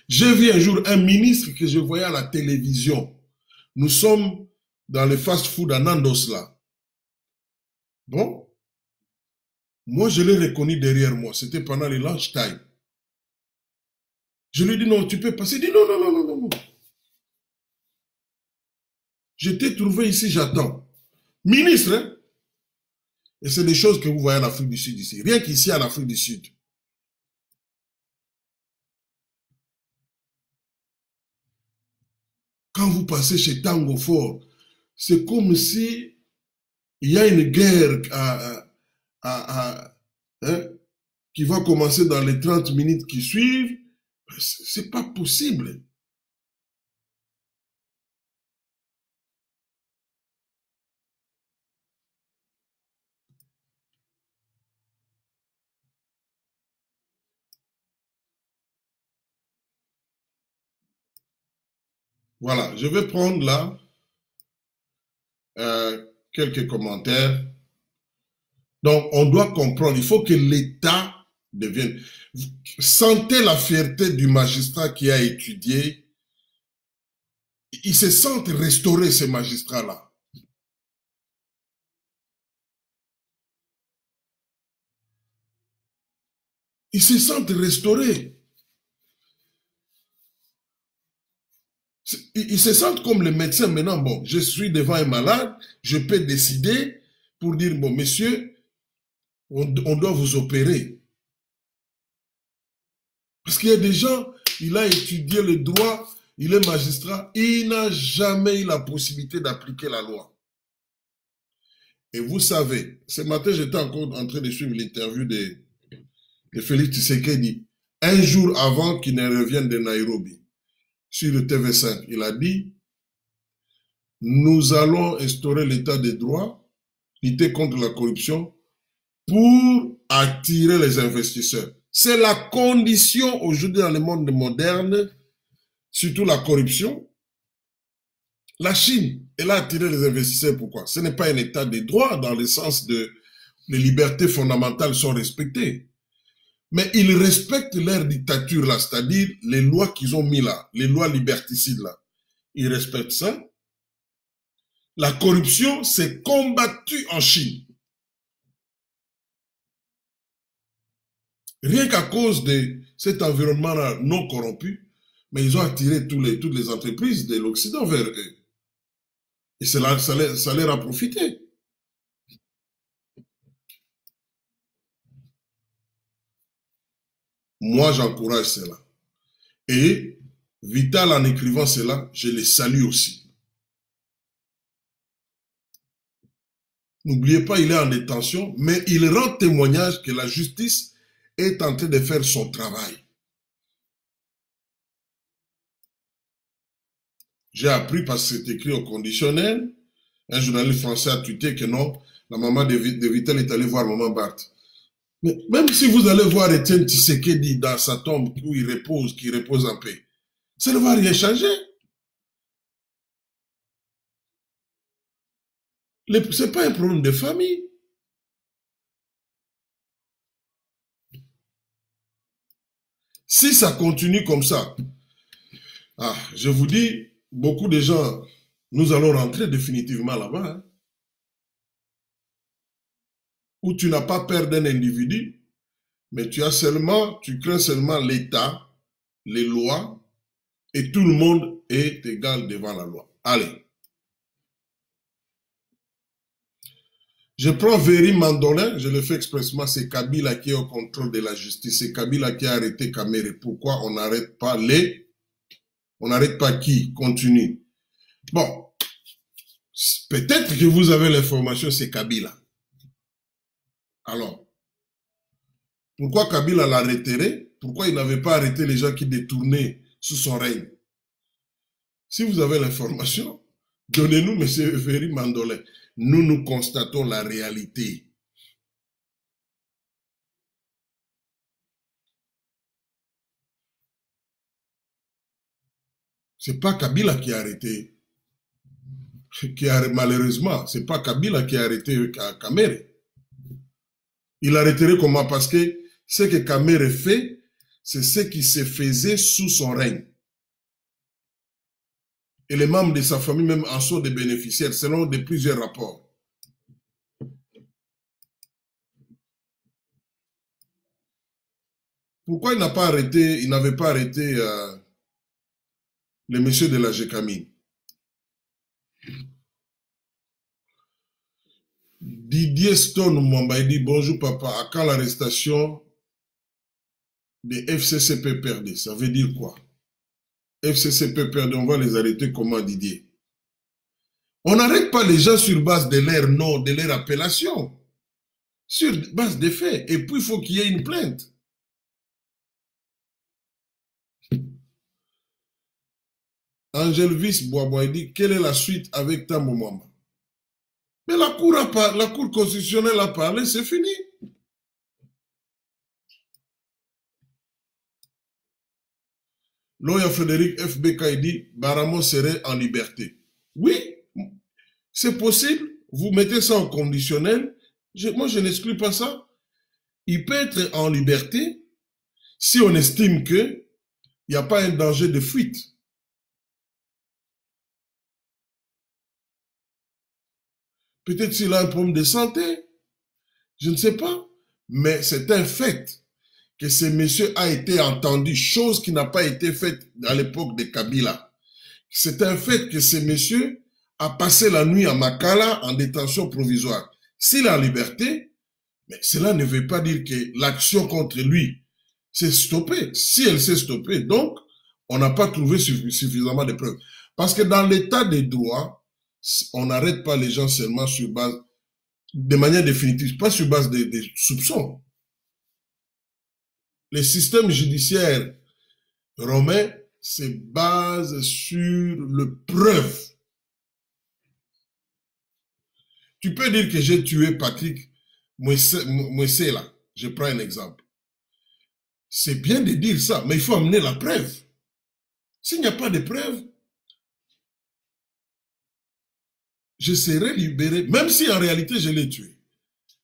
J'ai vu un jour un ministre que je voyais à la télévision. Nous sommes dans le fast-food à Nandos là. Bon, moi, je l'ai reconnu derrière moi. C'était pendant le lunch time. Je lui ai dit non, tu peux passer. Il dit non, non, non, non, non. Je t'ai trouvé ici, j'attends. Ministre, hein? Et c'est des choses que vous voyez en Afrique du Sud ici. Rien qu'ici en Afrique du Sud. Quand vous passez chez Tango Fort, c'est comme si il y a une guerre hein, qui va commencer dans les 30 minutes qui suivent. C'est pas possible. Voilà, je vais prendre là quelques commentaires. Donc, on doit comprendre, il faut que l'État devienne... Sentez la fierté du magistrat qui a étudié. Ils se sentent restaurer, ces magistrats-là. Ils se sentent restaurés. Ils se sentent comme les médecins maintenant. Bon, je suis devant un malade, je peux décider pour dire, bon, messieurs, on doit vous opérer. Parce qu'il y a des gens, il a étudié le droit, il est magistrat, il n'a jamais eu la possibilité d'appliquer la loi. Et vous savez, ce matin, j'étais encore en train de suivre l'interview de Félix Tshisekedi, un jour avant qu'il ne revienne de Nairobi, sur le TV5, il a dit, nous allons instaurer l'état de droit, lutter contre la corruption, pour attirer les investisseurs. C'est la condition aujourd'hui dans le monde moderne, surtout la corruption. La Chine, elle a attiré les investisseurs. Pourquoi? Ce n'est pas un état de droit dans le sens de les libertés fondamentales sont respectées. Mais ils respectent leur dictature là, c'est-à-dire les lois qu'ils ont mis là, les lois liberticides là. Ils respectent ça. La corruption s'est combattue en Chine. Rien qu'à cause de cet environnement-là non corrompu, mais ils ont attiré toutes les entreprises de l'Occident vers eux. Et ça leur a profité. Moi, j'encourage cela. Et Vital, en écrivant cela, je les salue aussi. N'oubliez pas, il est en détention, mais il rend témoignage que la justice est en train de faire son travail. J'ai appris parce que c'est écrit au conditionnel. Un journaliste français a tweeté que non, la maman de Vital est allée voir maman Barthes. Mais même si vous allez voir Étienne Tshisekedi dans sa tombe où il repose, qui repose en paix, ça ne va rien changer. Ce n'est pas un problème de famille. Si ça continue comme ça, je vous dis, beaucoup de gens, nous allons rentrer définitivement là-bas. Hein, où tu n'as pas peur d'un individu, mais tu crains seulement l'État, les lois, et tout le monde est égal devant la loi. Allez. Je prends Véry Mandolin, je le fais expressement, c'est Kabila qui est au contrôle de la justice, c'est Kabila qui a arrêté Kamere. Pourquoi on n'arrête pas on n'arrête pas qui continue? Bon, peut-être que vous avez l'information, c'est Kabila. Alors, pourquoi Kabila l'a retiré? Pourquoi il n'avait pas arrêté les gens qui détournaient sous son règne? Si vous avez l'information, donnez-nous, M. Véry Mandolin. Nous constatons la réalité. C'est pas Kabila qui a arrêté. Malheureusement, c'est pas Kabila qui a arrêté Kamere. Il a retiré comment? Parce que ce que Kamere fait, c'est ce qui se faisait sous son règne. Et les membres de sa famille même en sont des bénéficiaires, selon plusieurs rapports. Pourquoi il n'avait pas arrêté le monsieur de la GECAMI? Didier Stone Mwamba, il dit bonjour papa, à quand l'arrestation des FCCP-PRD? Ça veut dire quoi? FCCP-PRD, on va les arrêter comment, Didier? On n'arrête pas les gens sur base de leur nom, de leur appellation, sur base des faits. Et puis, il faut qu'il y ait une plainte. Angelvis Boisbois dit, quelle est la suite avec Tambo Mwamba? Mais la cour constitutionnelle a parlé, c'est fini. Lawyer Frédéric FBK dit, Baramo serait en liberté. Oui, c'est possible. Vous mettez ça en conditionnel. Moi, je n'exclus pas ça. Il peut être en liberté si on estime qu'il n'y a pas un danger de fuite. Peut-être s'il a un problème de santé. Je ne sais pas. Mais c'est un fait que ce monsieur a été entendu, chose qui n'a pas été faite à l'époque de Kabila. C'est un fait que ce monsieur a passé la nuit à Makala en détention provisoire. S'il est en liberté, mais cela ne veut pas dire que l'action contre lui s'est stoppée. Si elle s'est stoppée, donc, on n'a pas trouvé suffisamment de preuves. Parce que dans l'état des droits, on n'arrête pas les gens seulement sur base, de manière définitive, pas sur base des soupçons. Le système judiciaire romain se base sur le preuve. Tu peux dire que j'ai tué Patrick Mwesela. Je prends un exemple. C'est bien de dire ça, mais il faut amener la preuve. S'il n'y a pas de preuve, je serai libéré, même si en réalité je l'ai tué.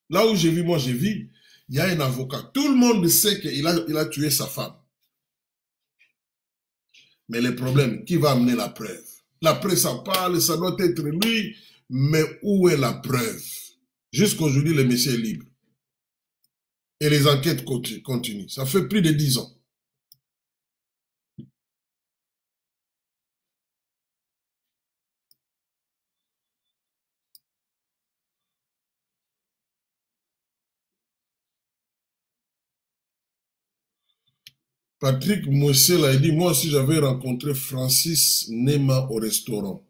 Là où j'ai vu, moi j'ai vu, il y a un avocat. Tout le monde sait qu'il a tué sa femme. Mais le problème, qui va amener la preuve? La preuve, ça parle, ça doit être lui, mais où est la preuve? Jusqu'aujourd'hui, le monsieur est libre. Et les enquêtes continuent. Ça fait plus de 10 ans. Patrick Moussel a dit, moi aussi j'avais rencontré Francis Nema au restaurant.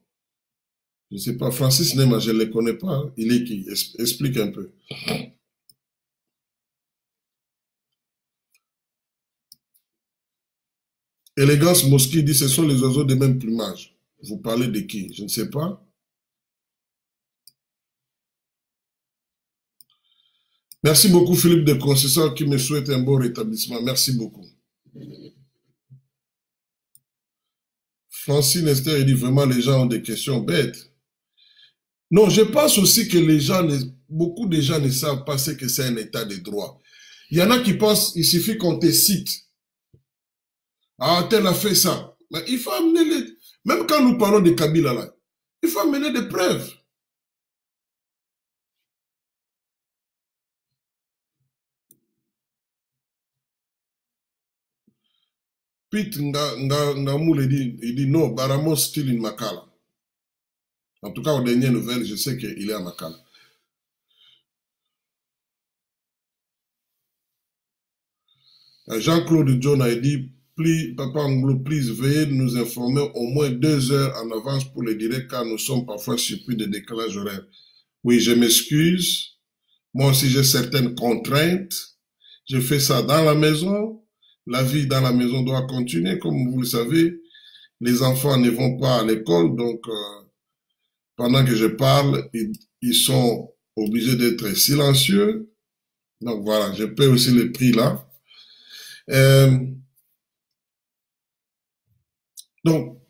Je ne sais pas, Francis Nema, je ne le connais pas. Hein. Il est qui? Explique un peu. Élégance Mosquée dit, ce sont les oiseaux de même plumage. Vous parlez de qui? Je ne sais pas. Merci beaucoup Philippe de Concession qui me souhaite un bon rétablissement. Merci beaucoup. Francine Esther, il dit vraiment les gens ont des questions bêtes. Non, je pense aussi que les gens, beaucoup de gens ne savent pas ce que c'est un état de droit. Il y en a qui pensent, il suffit qu'on te cite. Ah, tel a fait ça. Mais il faut amener les... Même quand nous parlons de Kabila là, il faut amener des preuves. Pete Ngamoul, il dit non, Baramos still in Makala. En tout cas, aux dernières nouvelles, je sais qu'il est à Makala. Jean-Claude John a dit, Papa Anglo, please, veuillez nous informer au moins 2 heures en avance pour le direct, car nous sommes parfois surpris de décalage horaire. Oui, je m'excuse. Moi aussi, j'ai certaines contraintes. Je fais ça dans la maison. La vie dans la maison doit continuer, comme vous le savez. Les enfants ne vont pas à l'école, donc pendant que je parle, ils sont obligés d'être silencieux. Donc voilà, je paie aussi le prix là. Donc,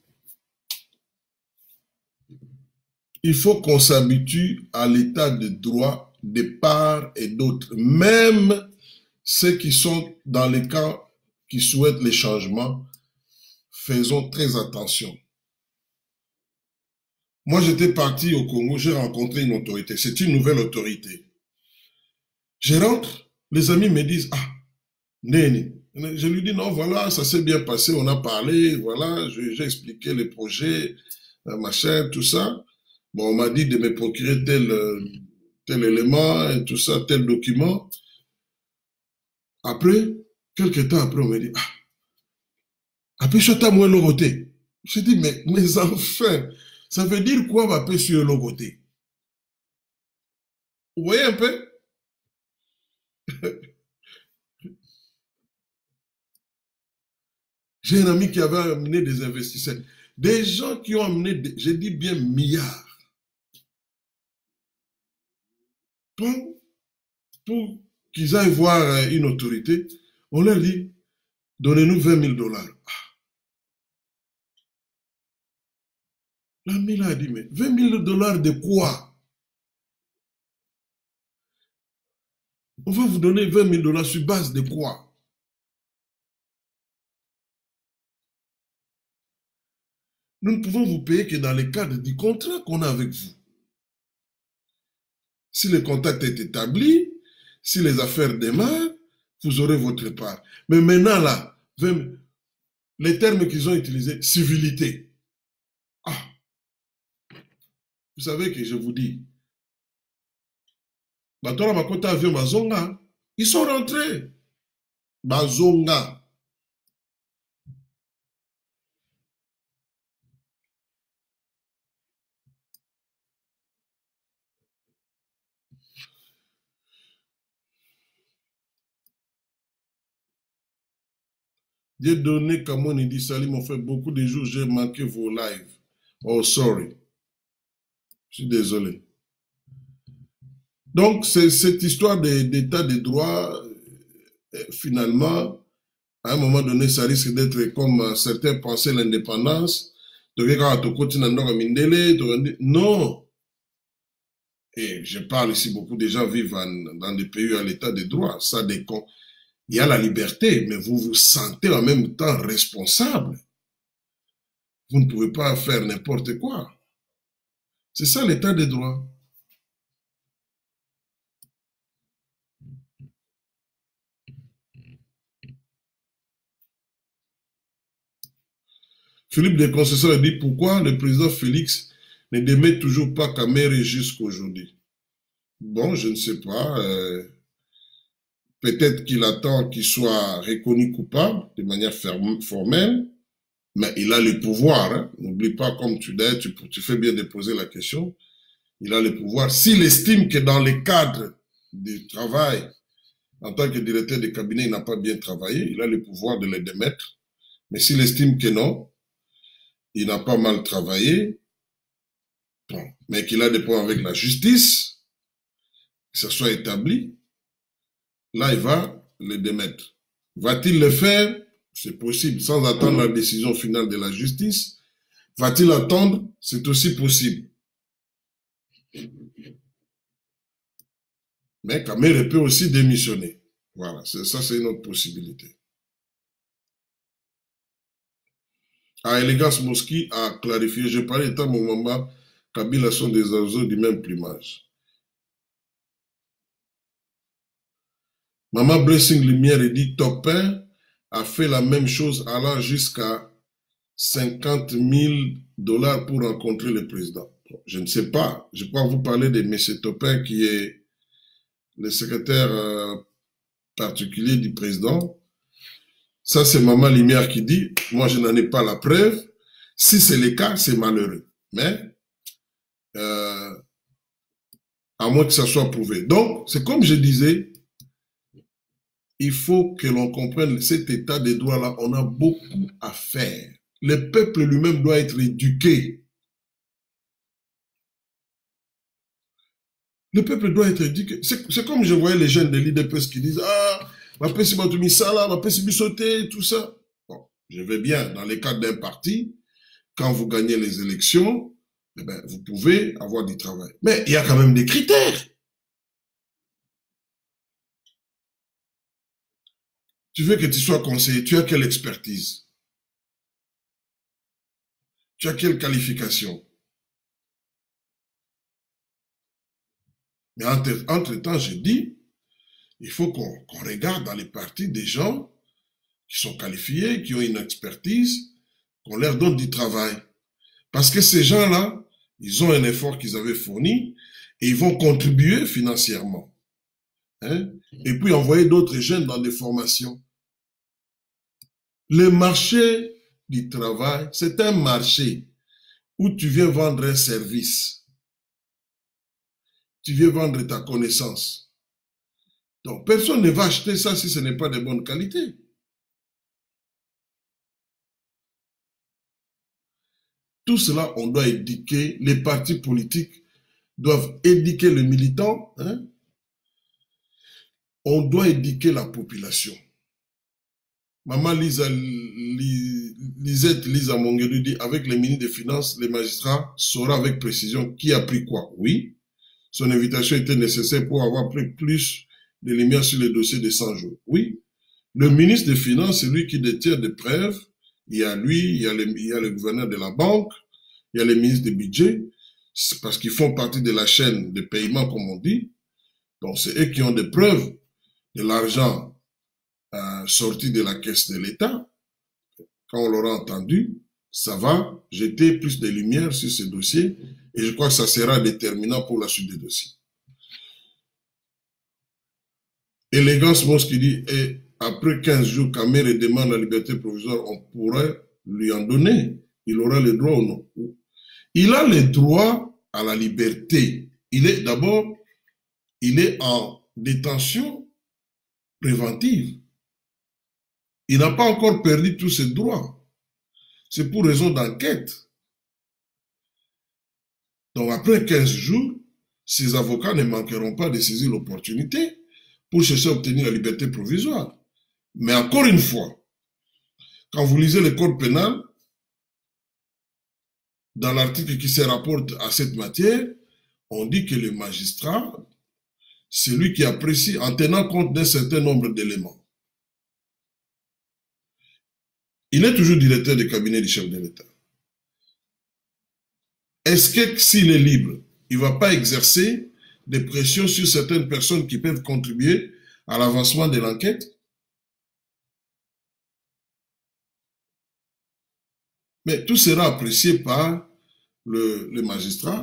il faut qu'on s'habitue à l'état de droit de part et d'autre. Même ceux qui sont dans les camps qui souhaitent les changements, faisons très attention. Moi, j'étais parti au Congo, j'ai rencontré une autorité. C'est une nouvelle autorité. Je rentre, les amis me disent, ah, Néni. Je lui dis, non, voilà, ça s'est bien passé, on a parlé, voilà, j'ai expliqué les projets, machin, tout ça. Bon, on m'a dit de me procurer tel élément, et tout ça, tel document. Après, quelques temps après, on m'a dit, ah, après, je suis à moi logoté. Je dis, mais mes enfants, ça veut dire quoi, ma paix sur logoté? Vous voyez un peu? J'ai un ami qui avait amené des investisseurs. Des gens qui ont amené, je dis bien milliards. Pour qu'ils aillent voir une autorité, on leur dit, donnez-nous 20 000 $. L'ami là a dit, mais 20 000 $ de quoi? On va vous donner 20 000 $ sur base de quoi? Nous ne pouvons vous payer que dans le cadre du contrat qu'on a avec vous. Si le contact est établi, si les affaires démarrent, vous aurez votre part. Mais maintenant là, les termes qu'ils ont utilisés, civilité. Ah, vous savez que je vous dis, Batola Makota avion Bazonga, ils sont rentrés. Bazonga. Dieu donné, comme on dit, Salim, on fait beaucoup de jours, j'ai manqué vos lives. Oh, sorry. Je suis désolé. Donc, c'est cette histoire d'état de droit, finalement, à un moment donné, ça risque d'être comme certains pensaient l'indépendance. Non. Et je parle ici, beaucoup de gens vivent dans des pays à l'état de droit. Ça dépend. Il y a la liberté, mais vous vous sentez en même temps responsable. Vous ne pouvez pas faire n'importe quoi. C'est ça l'état de droit. Philippe de Concession a dit pourquoi le président Félix ne démet toujours pas Kamere jusqu'aujourd'hui. Bon, je ne sais pas. Peut-être qu'il attend qu'il soit reconnu coupable de manière formelle, mais il a le pouvoir. Hein. N'oublie pas, comme tu fais bien de poser la question, il a le pouvoir. S'il estime que dans le cadre du travail, en tant que directeur de cabinet, il n'a pas bien travaillé, il a le pouvoir de le démettre. Mais s'il estime que non, il n'a pas mal travaillé, bon, mais qu'il a des points avec la justice, que ça soit établi, là, il va le démettre. Va-t-il le faire? C'est possible, sans attendre la décision finale de la justice. Va-t-il attendre? C'est aussi possible. Mais Kamere peut aussi démissionner. Voilà, ça c'est une autre possibilité. Élégance Mosqui a clarifié, je parlais étant mon maman, Kabila sont des oiseaux du même plumage. Maman Blessing Lumière dit Topin a fait la même chose allant jusqu'à 50 000 $ pour rencontrer le président. Je ne sais pas. Je peux vous parler de M. Topin qui est le secrétaire particulier du président. Ça, c'est Maman Lumière qui dit, moi je n'en ai pas la preuve. Si c'est le cas, c'est malheureux. Mais, à moins que ça soit prouvé. Donc, c'est comme je disais, il faut que l'on comprenne cet état de droit-là. On a beaucoup à faire. Le peuple lui-même doit être éduqué. Le peuple doit être éduqué. C'est comme je voyais les jeunes de l'IDPS qui disent « Ah, ma pesi batumi sala, ma pesi bisoté, tout ça. » Bon, je vais bien, dans les cadres d'un parti, quand vous gagnez les élections, eh ben, vous pouvez avoir du travail. Mais il y a quand même des critères. Tu veux que tu sois conseiller, tu as quelle expertise? Tu as quelle qualification? Mais entre-temps, je dis, il faut qu'on regarde dans les partis des gens qui sont qualifiés, qui ont une expertise, qu'on leur donne du travail. Parce que ces gens-là, ils ont un effort qu'ils avaient fourni et ils vont contribuer financièrement. Hein? Et puis envoyer d'autres jeunes dans des formations. Le marché du travail, c'est un marché où tu viens vendre un service. Tu viens vendre ta connaissance. Donc, personne ne va acheter ça si ce n'est pas de bonne qualité. Tout cela, on doit éduquer, les partis politiques doivent éduquer le militant, hein? On doit éduquer la population. Maman Lisette Lisa Monguedu dit, avec les ministres des Finances, les magistrats sauront avec précision qui a pris quoi. Oui, son invitation était nécessaire pour avoir pris plus de lumière sur le dossier de 100 jours. Oui, le ministre des Finances, c'est lui qui détient des preuves. Il y a lui, il y a le gouverneur de la banque, il y a les ministres des budgets, parce qu'ils font partie de la chaîne de paiement, comme on dit. Donc, c'est eux qui ont des preuves de l'argent sorti de la caisse de l'État. Quand on l'aura entendu, ça va jeter plus de lumière sur ce dossier et je crois que ça sera déterminant pour la suite des dossiers. Élégance Mosqui dit, et après 15 jours, Kamere demande la liberté provisoire, on pourrait lui en donner. Il aura le droit ou non? Il a le droit à la liberté. D'abord, il est en détention préventive. Il n'a pas encore perdu tous ses droits. C'est pour raison d'enquête. Donc après 15 jours, ses avocats ne manqueront pas de saisir l'opportunité pour chercher à obtenir la liberté provisoire. Mais encore une fois, quand vous lisez le code pénal, dans l'article qui se rapporte à cette matière, on dit que le magistrat, c'est lui qui apprécie en tenant compte d'un certain nombre d'éléments. Il est toujours directeur du cabinet du chef de l'État. Est-ce que s'il est libre, il ne va pas exercer des pressions sur certaines personnes qui peuvent contribuer à l'avancement de l'enquête? Mais tout sera apprécié par le magistrat.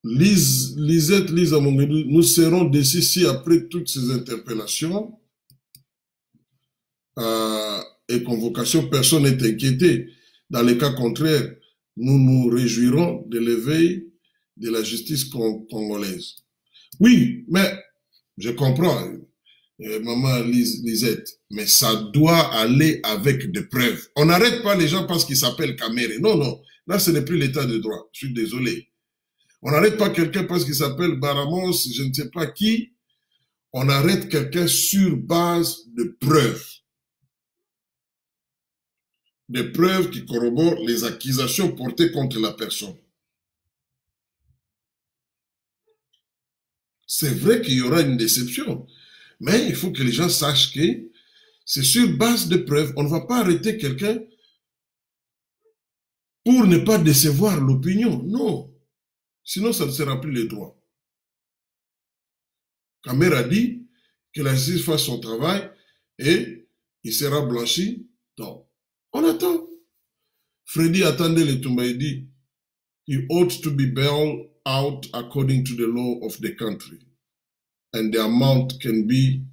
Lisette, Lisa Mongedou, nous serons décis si après toutes ces interpellations et convocations, personne n'est inquiété. Dans les cas contraires, nous nous réjouirons de l'éveil de la justice congolaise. Oui, mais je comprends, maman Lisette, mais ça doit aller avec des preuves. On n'arrête pas les gens parce qu'ils s'appellent Kamere. Non, non, là ce n'est plus l'état de droit, je suis désolé. On n'arrête pas quelqu'un parce qu'il s'appelle Baramos, je ne sais pas qui. On arrête quelqu'un sur base de preuves. Des preuves qui corroborent les accusations portées contre la personne. C'est vrai qu'il y aura une déception, mais il faut que les gens sachent que c'est sur base de preuves. On ne va pas arrêter quelqu'un pour ne pas décevoir l'opinion. Non. Sinon, ça ne sera plus le droit. Kamer a dit que la justice fasse son travail et il sera blanchi. Donc, on attend. Freddy attendait le Toumba, il dit, he ought to be bailed out according to the law of the country. And the amount can be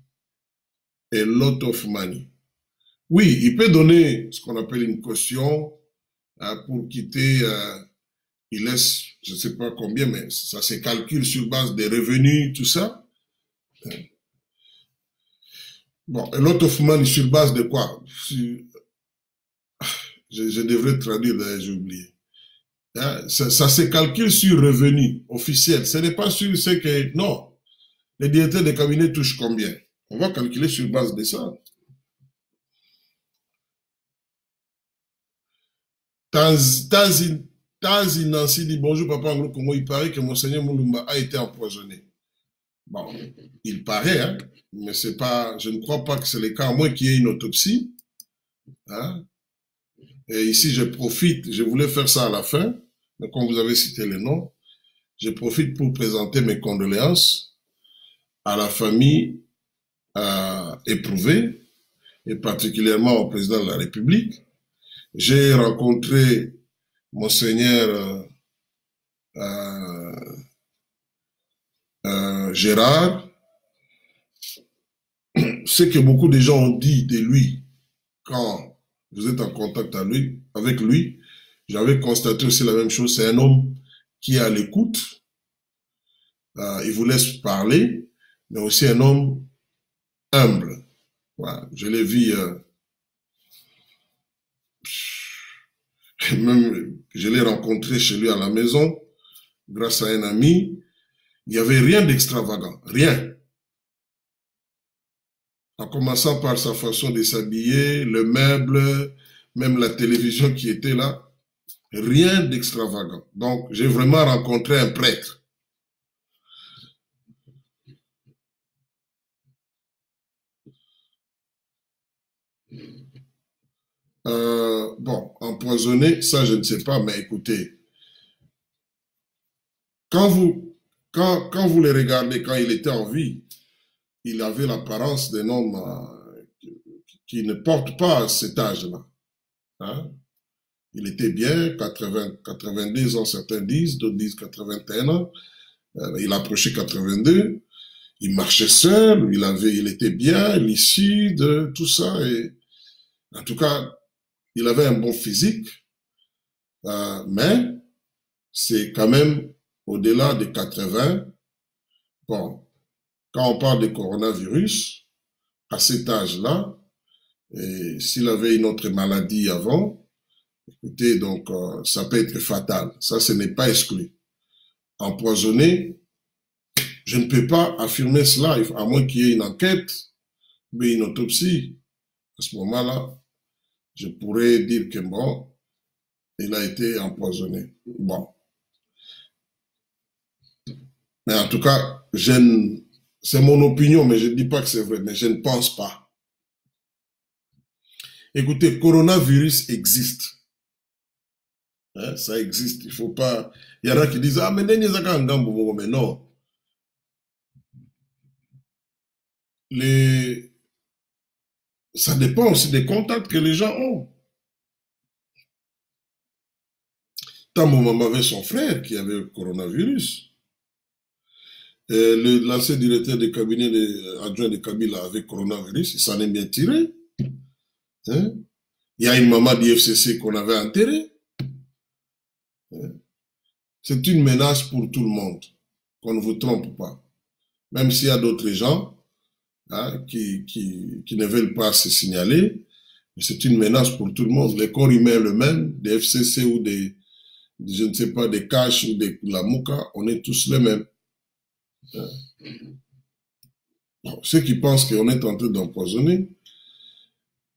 a lot of money. Oui, il peut donner ce qu'on appelle une caution pour quitter, il laisse, je ne sais pas combien, mais ça se calcule sur base des revenus, tout ça. Bon, a lot of money sur base de quoi? Je devrais traduire, j'ai oublié. Ça se calcule sur revenu officiel. Ce n'est pas sur ce que... Non. Les directeurs de cabinet touchent combien? On va calculer sur base de ça. Tazi Nancy dit bonjour papa Anglo Congo. Il paraît que Monseigneur Moulumba a été empoisonné. Bon, il paraît, hein, mais c'est pas, je ne crois pas que c'est le cas, à moins qu'il y ait une autopsie. Hein. Et ici, je profite, je voulais faire ça à la fin, mais comme vous avez cité les noms, je profite pour présenter mes condoléances à la famille éprouvée, et particulièrement au président de la République. J'ai rencontré Monseigneur Gérard. Ce que beaucoup de gens ont dit de lui quand vous êtes en contact avec lui, j'avais constaté aussi la même chose. C'est un homme qui est à l'écoute, il vous laisse parler, mais aussi un homme humble. Voilà. Je l'ai vu, même je l'ai rencontré chez lui à la maison, grâce à un ami. Il n'y avait rien d'extravagant, rien. En commençant par sa façon de s'habiller, le meuble, même la télévision qui était là, rien d'extravagant. Donc, j'ai vraiment rencontré un prêtre. Bon, empoisonné, ça je ne sais pas, mais écoutez, quand vous les regardez, quand il était en vie, il avait l'apparence d'un homme qui ne porte pas cet âge-là. Hein? Il était bien, 82 ans, certains disent, d'autres disent 81 ans. Il approchait 82. Il marchait seul, il était bien, lucide, tout ça. Et, en tout cas, il avait un bon physique. Mais c'est quand même au-delà de 80. Bon, quand on parle de coronavirus, à cet âge-là, s'il avait une autre maladie avant, écoutez, donc ça peut être fatal. Ça, ce n'est pas exclu. Empoisonné, je ne peux pas affirmer cela, à moins qu'il y ait une enquête, mais une autopsie. À ce moment-là, je pourrais dire que bon, il a été empoisonné. Bon. Mais en tout cas, c'est mon opinion, mais je ne dis pas que c'est vrai, mais je ne pense pas. Écoutez, coronavirus existe. Hein, ça existe. Il faut pas... Il y en a qui disent, ah, mais non. Ça dépend aussi des contacts que les gens ont. Tant mon maman avait son frère qui avait le coronavirus. L'ancien directeur de cabinet adjoint de Kabila avec coronavirus, il s'en est bien tiré. Hein? Il y a une maman du FCC qu'on avait enterrée. Hein? C'est une menace pour tout le monde, qu'on ne vous trompe pas. Même s'il y a d'autres gens hein, qui ne veulent pas se signaler, mais c'est une menace pour tout le monde. Les corps humains le même, des FCC ou je ne sais pas, des Cash ou de la Mouka, on est tous les mêmes. Hein? Bon, ceux qui pensent qu'on est en train d'empoisonner,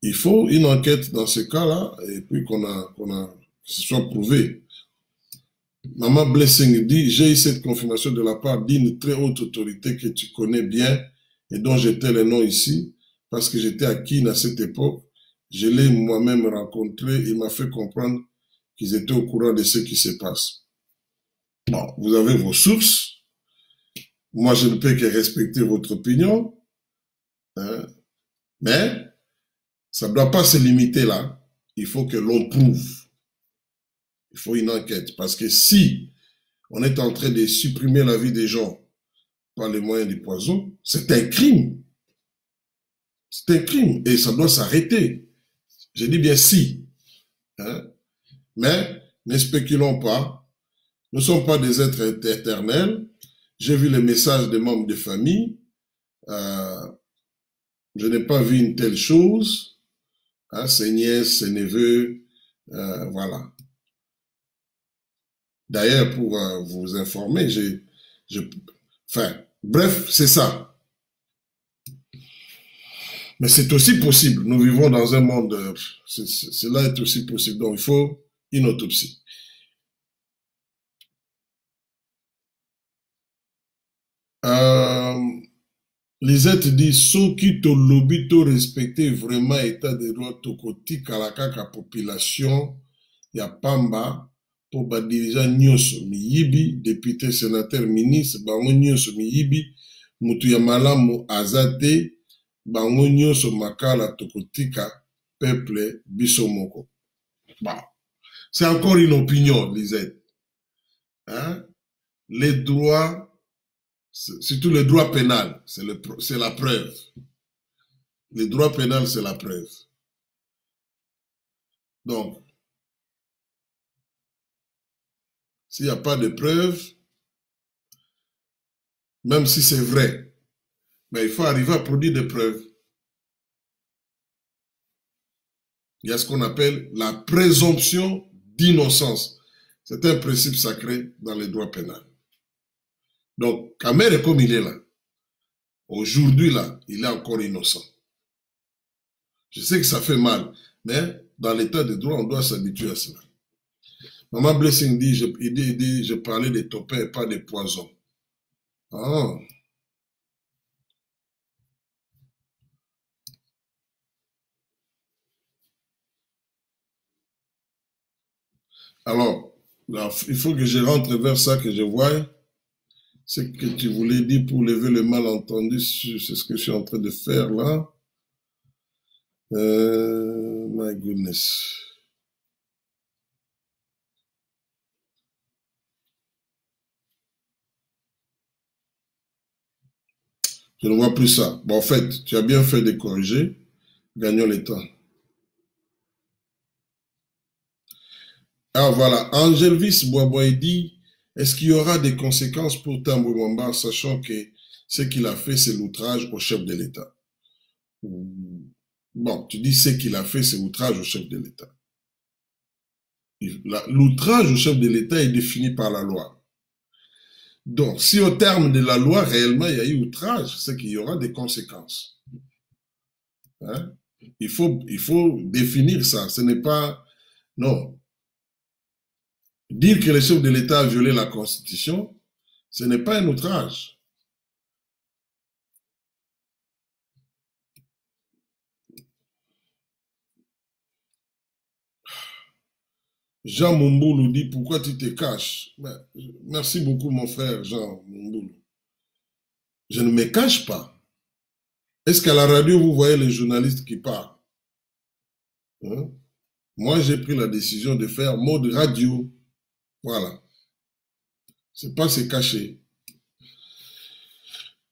il faut une enquête dans ce cas-là, et puis que ce soit prouvé. Maman Blessing dit, j'ai eu cette confirmation de la part d'une très haute autorité que tu connais bien et dont j'étais le nom ici, parce que j'étais à Kin à cette époque. Je l'ai moi-même rencontré, il m'a fait comprendre qu'ils étaient au courant de ce qui se passe. Bon, vous avez vos sources. Moi, je ne peux que respecter votre opinion. Hein, mais ça ne doit pas se limiter là. Il faut que l'on prouve. Il faut une enquête. Parce que si on est en train de supprimer la vie des gens par les moyens du poison, c'est un crime. C'est un crime. Et ça doit s'arrêter. Je dis bien si. Hein? Mais ne spéculons pas. Nous ne sommes pas des êtres éternels. J'ai vu les messages des membres de famille. Je n'ai pas vu une telle chose. Hein, ses nièces, ses neveux, voilà. D'ailleurs, pour vous informer, enfin, bref, c'est ça. Mais c'est aussi possible. Nous vivons dans un monde, cela est aussi possible. Donc, il faut une autopsie. Lisette dit, soki to lobby to respecter vraiment état de droit tokoti kalakaka population ya pamba pour ba dirigeant nyonso miyibi député sénateur ministre bango nyonso miyibi mutu ya malamu azate bango nyonso makala tokotika peuple biso moko. Bon, c'est encore une opinion, Lisette. Hein? Les droits surtout le droit pénal, c'est la preuve. Le droit pénal, c'est la preuve. Donc, s'il n'y a pas de preuve, même si c'est vrai, mais il faut arriver à produire des preuves. Il y a ce qu'on appelle la présomption d'innocence. C'est un principe sacré dans le droit pénal. Donc, Kamere, comme il est là, aujourd'hui là, il est encore innocent. Je sais que ça fait mal, mais dans l'état de droit, on doit s'habituer à cela. Maman Blessing dit, je parlais des topins et pas des poisons. Ah. Alors, là, il faut que je rentre vers ça, que je voie ce que tu voulais dire pour lever le malentendu. C'est ce que je suis en train de faire là. My goodness. Je ne vois plus ça. Bon, en fait, tu as bien fait de corriger. Gagnons le temps. Ah, voilà. Angelvis Boisbois dit, est-ce qu'il y aura des conséquences pour Tambwe Mwamba, sachant que ce qu'il a fait, c'est l'outrage au chef de l'État? Bon, tu dis ce qu'il a fait, c'est l'outrage au chef de l'État. L'outrage au chef de l'État est défini par la loi. Donc, si au terme de la loi, réellement, il y a eu outrage, c'est qu'il y aura des conséquences. Hein? Il faut définir ça. Ce n'est pas... Non. Dire que le chef de l'État a violé la Constitution, ce n'est pas un outrage. Jean Mumboulou dit, pourquoi tu te caches? Ben, merci beaucoup mon frère Jean Mumboulou. Je ne me cache pas. Est-ce qu'à la radio, vous voyez les journalistes qui parlent? Hein? Moi, j'ai pris la décision de faire mode radio. Voilà. C'est pas se cacher.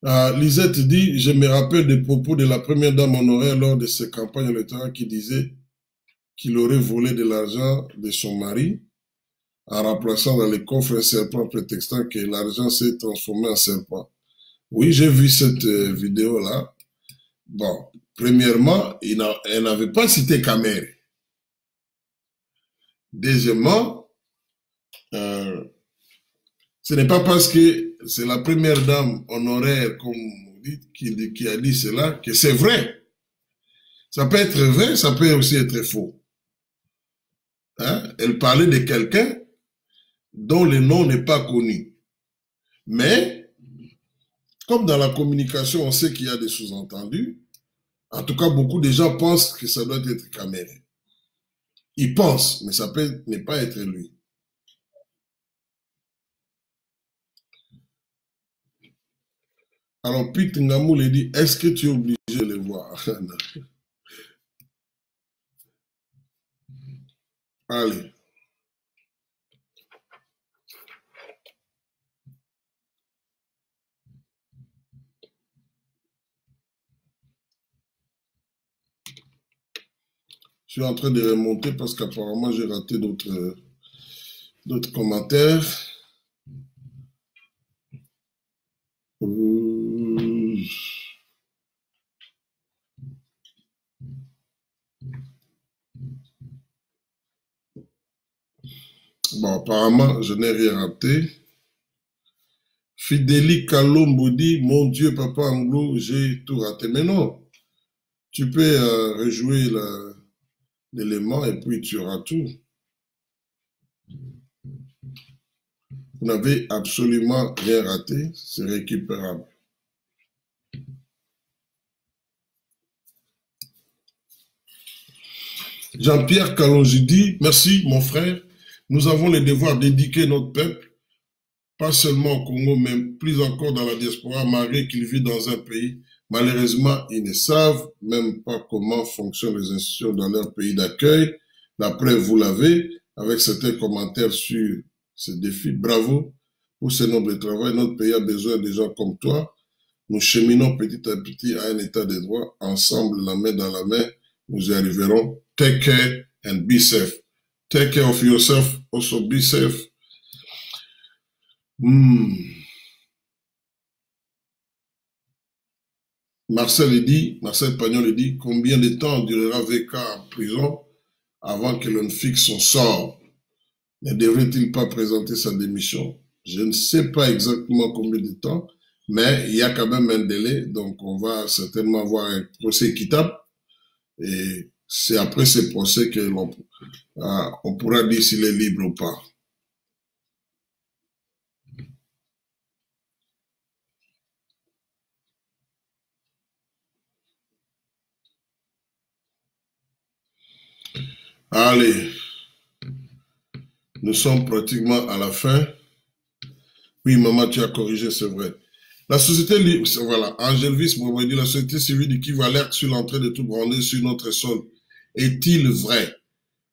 Lisette dit, je me rappelle des propos de la première dame honoraire lors de ses campagnes électorales qui disait qu'il aurait volé de l'argent de son mari en remplaçant dans les coffres un serpent prétextant que l'argent s'est transformé en serpent. Oui, j'ai vu cette vidéo-là. Bon, premièrement, elle n'avait pas cité Kamere. Deuxièmement, ce n'est pas parce que c'est la première dame honoraire, comme on dit, qui a dit cela, que c'est vrai. Ça peut être vrai, ça peut aussi être faux. Hein? Elle parlait de quelqu'un dont le nom n'est pas connu. Mais, comme dans la communication, on sait qu'il y a des sous-entendus, en tout cas, beaucoup de gens pensent que ça doit être Kamere. Ils pensent, mais ça peut ne pas être lui. Alors, Pete Ngamou lui dit, est-ce que tu es obligé de le voir? Allez. Je suis en train de remonter parce qu'apparemment j'ai raté d'autres commentaires. Bon, apparemment, je n'ai rien raté. Fidéli Kalombo dit, mon Dieu, Papa Anglo, j'ai tout raté. Mais non, tu peux rejouer l'élément et puis tu auras tout. Vous n'avez absolument rien raté, c'est récupérable. Jean-Pierre Kalonji dit, merci mon frère, nous avons le devoir d'éduquer notre peuple, pas seulement au Congo, mais plus encore dans la diaspora, malgré qu'ils vivent dans un pays. Malheureusement, ils ne savent même pas comment fonctionnent les institutions dans leur pays d'accueil. La preuve, vous l'avez, avec certains commentaires sur ce défi. Bravo pour ce noble travail. Notre pays a besoin de gens comme toi. Nous cheminons petit à petit à un état de droit. Ensemble, la main dans la main, nous y arriverons. Take care and be safe. Take care of yourself, also be safe. Marcel Pagnol dit, combien de temps durera VK en prison avant que l'on fixe son sort? Ne devrait-il pas présenter sa démission? Je ne sais pas exactement combien de temps, mais il y a quand même un délai, donc on va certainement avoir un procès équitable, et c'est après ce procès que on pourra dire s'il est libre ou pas. Allez, nous sommes pratiquement à la fin. Oui, maman, tu as corrigé, c'est vrai. La société libre, voilà, Angelvis Bobo dit, la société civile qui va alerte sur l'entrée de tout brander sur notre sol. Est-il vrai?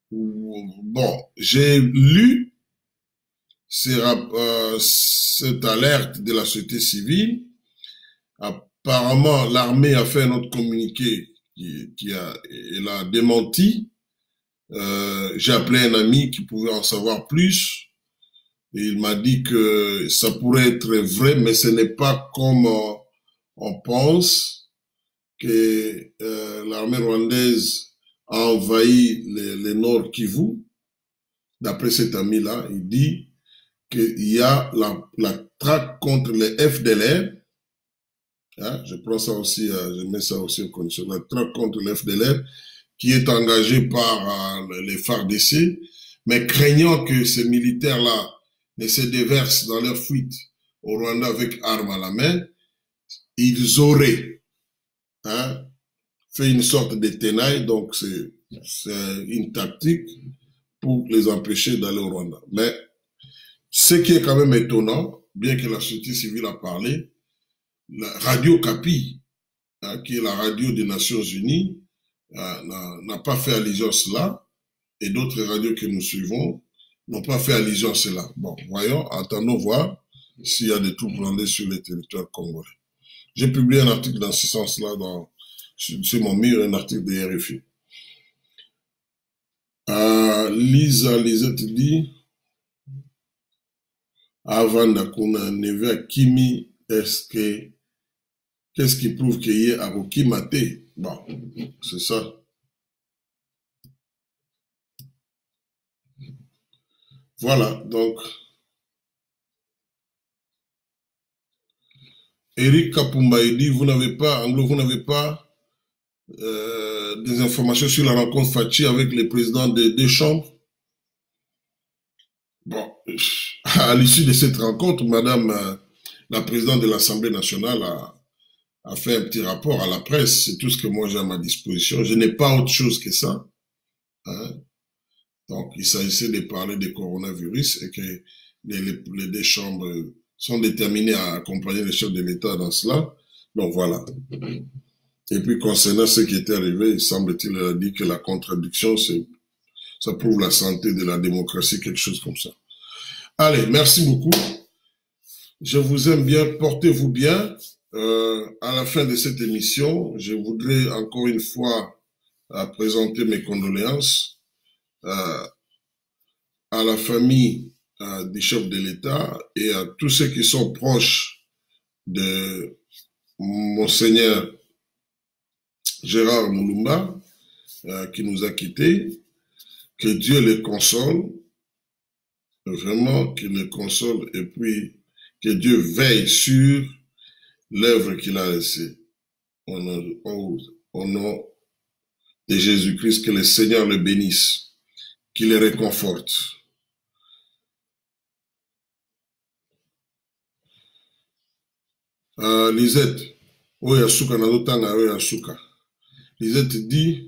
Bon, j'ai lu cette alerte de la société civile. Apparemment, l'armée a fait un autre communiqué elle a démenti. J'ai appelé un ami qui pouvait en savoir plus. Et il m'a dit que ça pourrait être vrai, mais ce n'est pas comme on pense, que l'armée rwandaise a envahi le Nord Kivu. D'après cet ami-là, il dit qu'il y a la traque contre les FDLR. Hein, je prends ça aussi, je mets ça aussi en condition. La traque contre les FDLR qui est engagée par les FARDC, mais craignant que ces militaires-là ne se déversent dans leur fuite au Rwanda avec armes à la main, ils auraient fait une sorte de tenaille, donc c'est une tactique pour les empêcher d'aller au Rwanda. Mais ce qui est quand même étonnant, bien que la société civile a parlé, la Radio Kapi, qui est la radio des Nations Unies, n'a pas fait allusion à cela, et d'autres radios que nous suivons n'ont pas fait allusion à cela. Bon, voyons, attendons voir s'il y a des troupes rwandaises sur le territoire congolais. J'ai publié un article dans ce sens-là sur mon mur, un article de RFI. Lisette dit, avant d'akuna neve à Kimi, qu'est-ce qui prouve qu'il y a Aroki Maté? Bon, c'est ça. Voilà, donc, Eric Kapumba dit, vous n'avez pas des informations sur la rencontre Fachi avec les présidents des deux chambres? Bon, à l'issue de cette rencontre, madame la présidente de l'Assemblée nationale a fait un petit rapport à la presse. C'est tout ce que moi j'ai à ma disposition. Je n'ai pas autre chose que ça. Hein? Donc, il s'agissait de parler du coronavirus et que les deux chambres sont déterminées à accompagner les chefs de l'État dans cela. Donc, voilà. Et puis, concernant ce qui était arrivé, il semble-t-il a dit que la contradiction, ça prouve la santé de la démocratie, quelque chose comme ça. Allez, merci beaucoup. Je vous aime bien, portez-vous bien. À la fin de cette émission, je voudrais encore une fois présenter mes condoléances à la famille du chef de l'État et à tous ceux qui sont proches de Monseigneur Gérard Moulumba, qui nous a quittés. Que Dieu les console, vraiment qu'il les console, et puis que Dieu veille sur l'œuvre qu'il a laissée. Au nom de Jésus-Christ, que le Seigneur le bénisse, qu'il les réconforte. Lisette, Oyasuka Nadotanga Oyasuka. Lisette dit,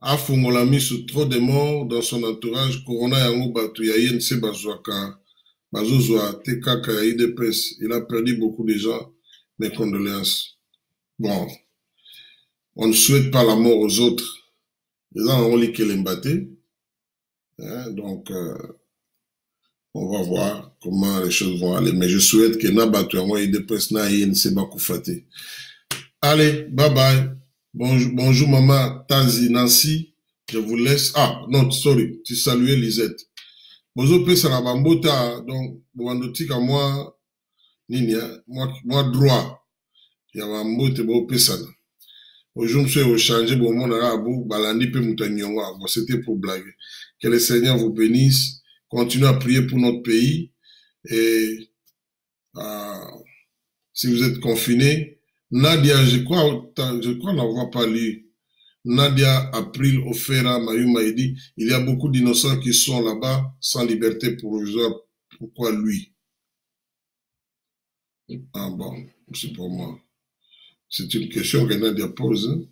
Afungola misu trop de morts dans son entourage, Corona yango batu ya INC bazwaka, bazozwa tekaka ya IDPS. Il a perdu beaucoup de gens, mes condoléances. Bon, on ne souhaite pas la mort aux autres. Les gens ont liqué l'embatté. Donc, on va voir comment les choses vont aller. Mais je souhaite que Nabatu yango IDPS na INC bakufate. Allez, bye bye. Bonjour maman Tanzi Nancy, je vous laisse. Ah, non, sorry, tu saluais Lisette. Bozo pesa na bambota, donc, bobandotika moi, nini, moi droit. Ya bambote bo pesa na. Aujourd'hui, monsieur, au changer, bon, mon arabe, balandi pe moutanyonga. Bon, c'était pour blaguer. Que le Seigneur vous bénisse. Continuez à prier pour notre pays. Et, si vous êtes confinés, Nadia, je crois n'avoir pas lu. Nadia April Ofera Mayuma dit, il y a beaucoup d'innocents qui sont là-bas sans liberté provisoire. Pourquoi lui? Ah bon, c'est pour moi. C'est une question que Nadia pose. Hein?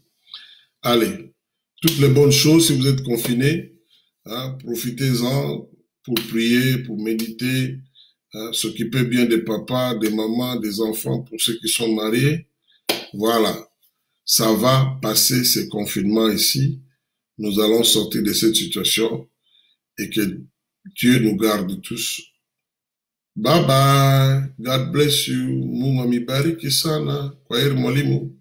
Allez, toutes les bonnes choses si vous êtes confinés, hein, profitez-en pour prier, pour méditer, hein, s'occuper bien des papas, des mamans, des enfants, pour ceux qui sont mariés. Voilà, ça va passer ce confinement ici. Nous allons sortir de cette situation et que Dieu nous garde tous. Bye bye. God bless you. Mungu amibariki sana. Kwaheri mwalimu.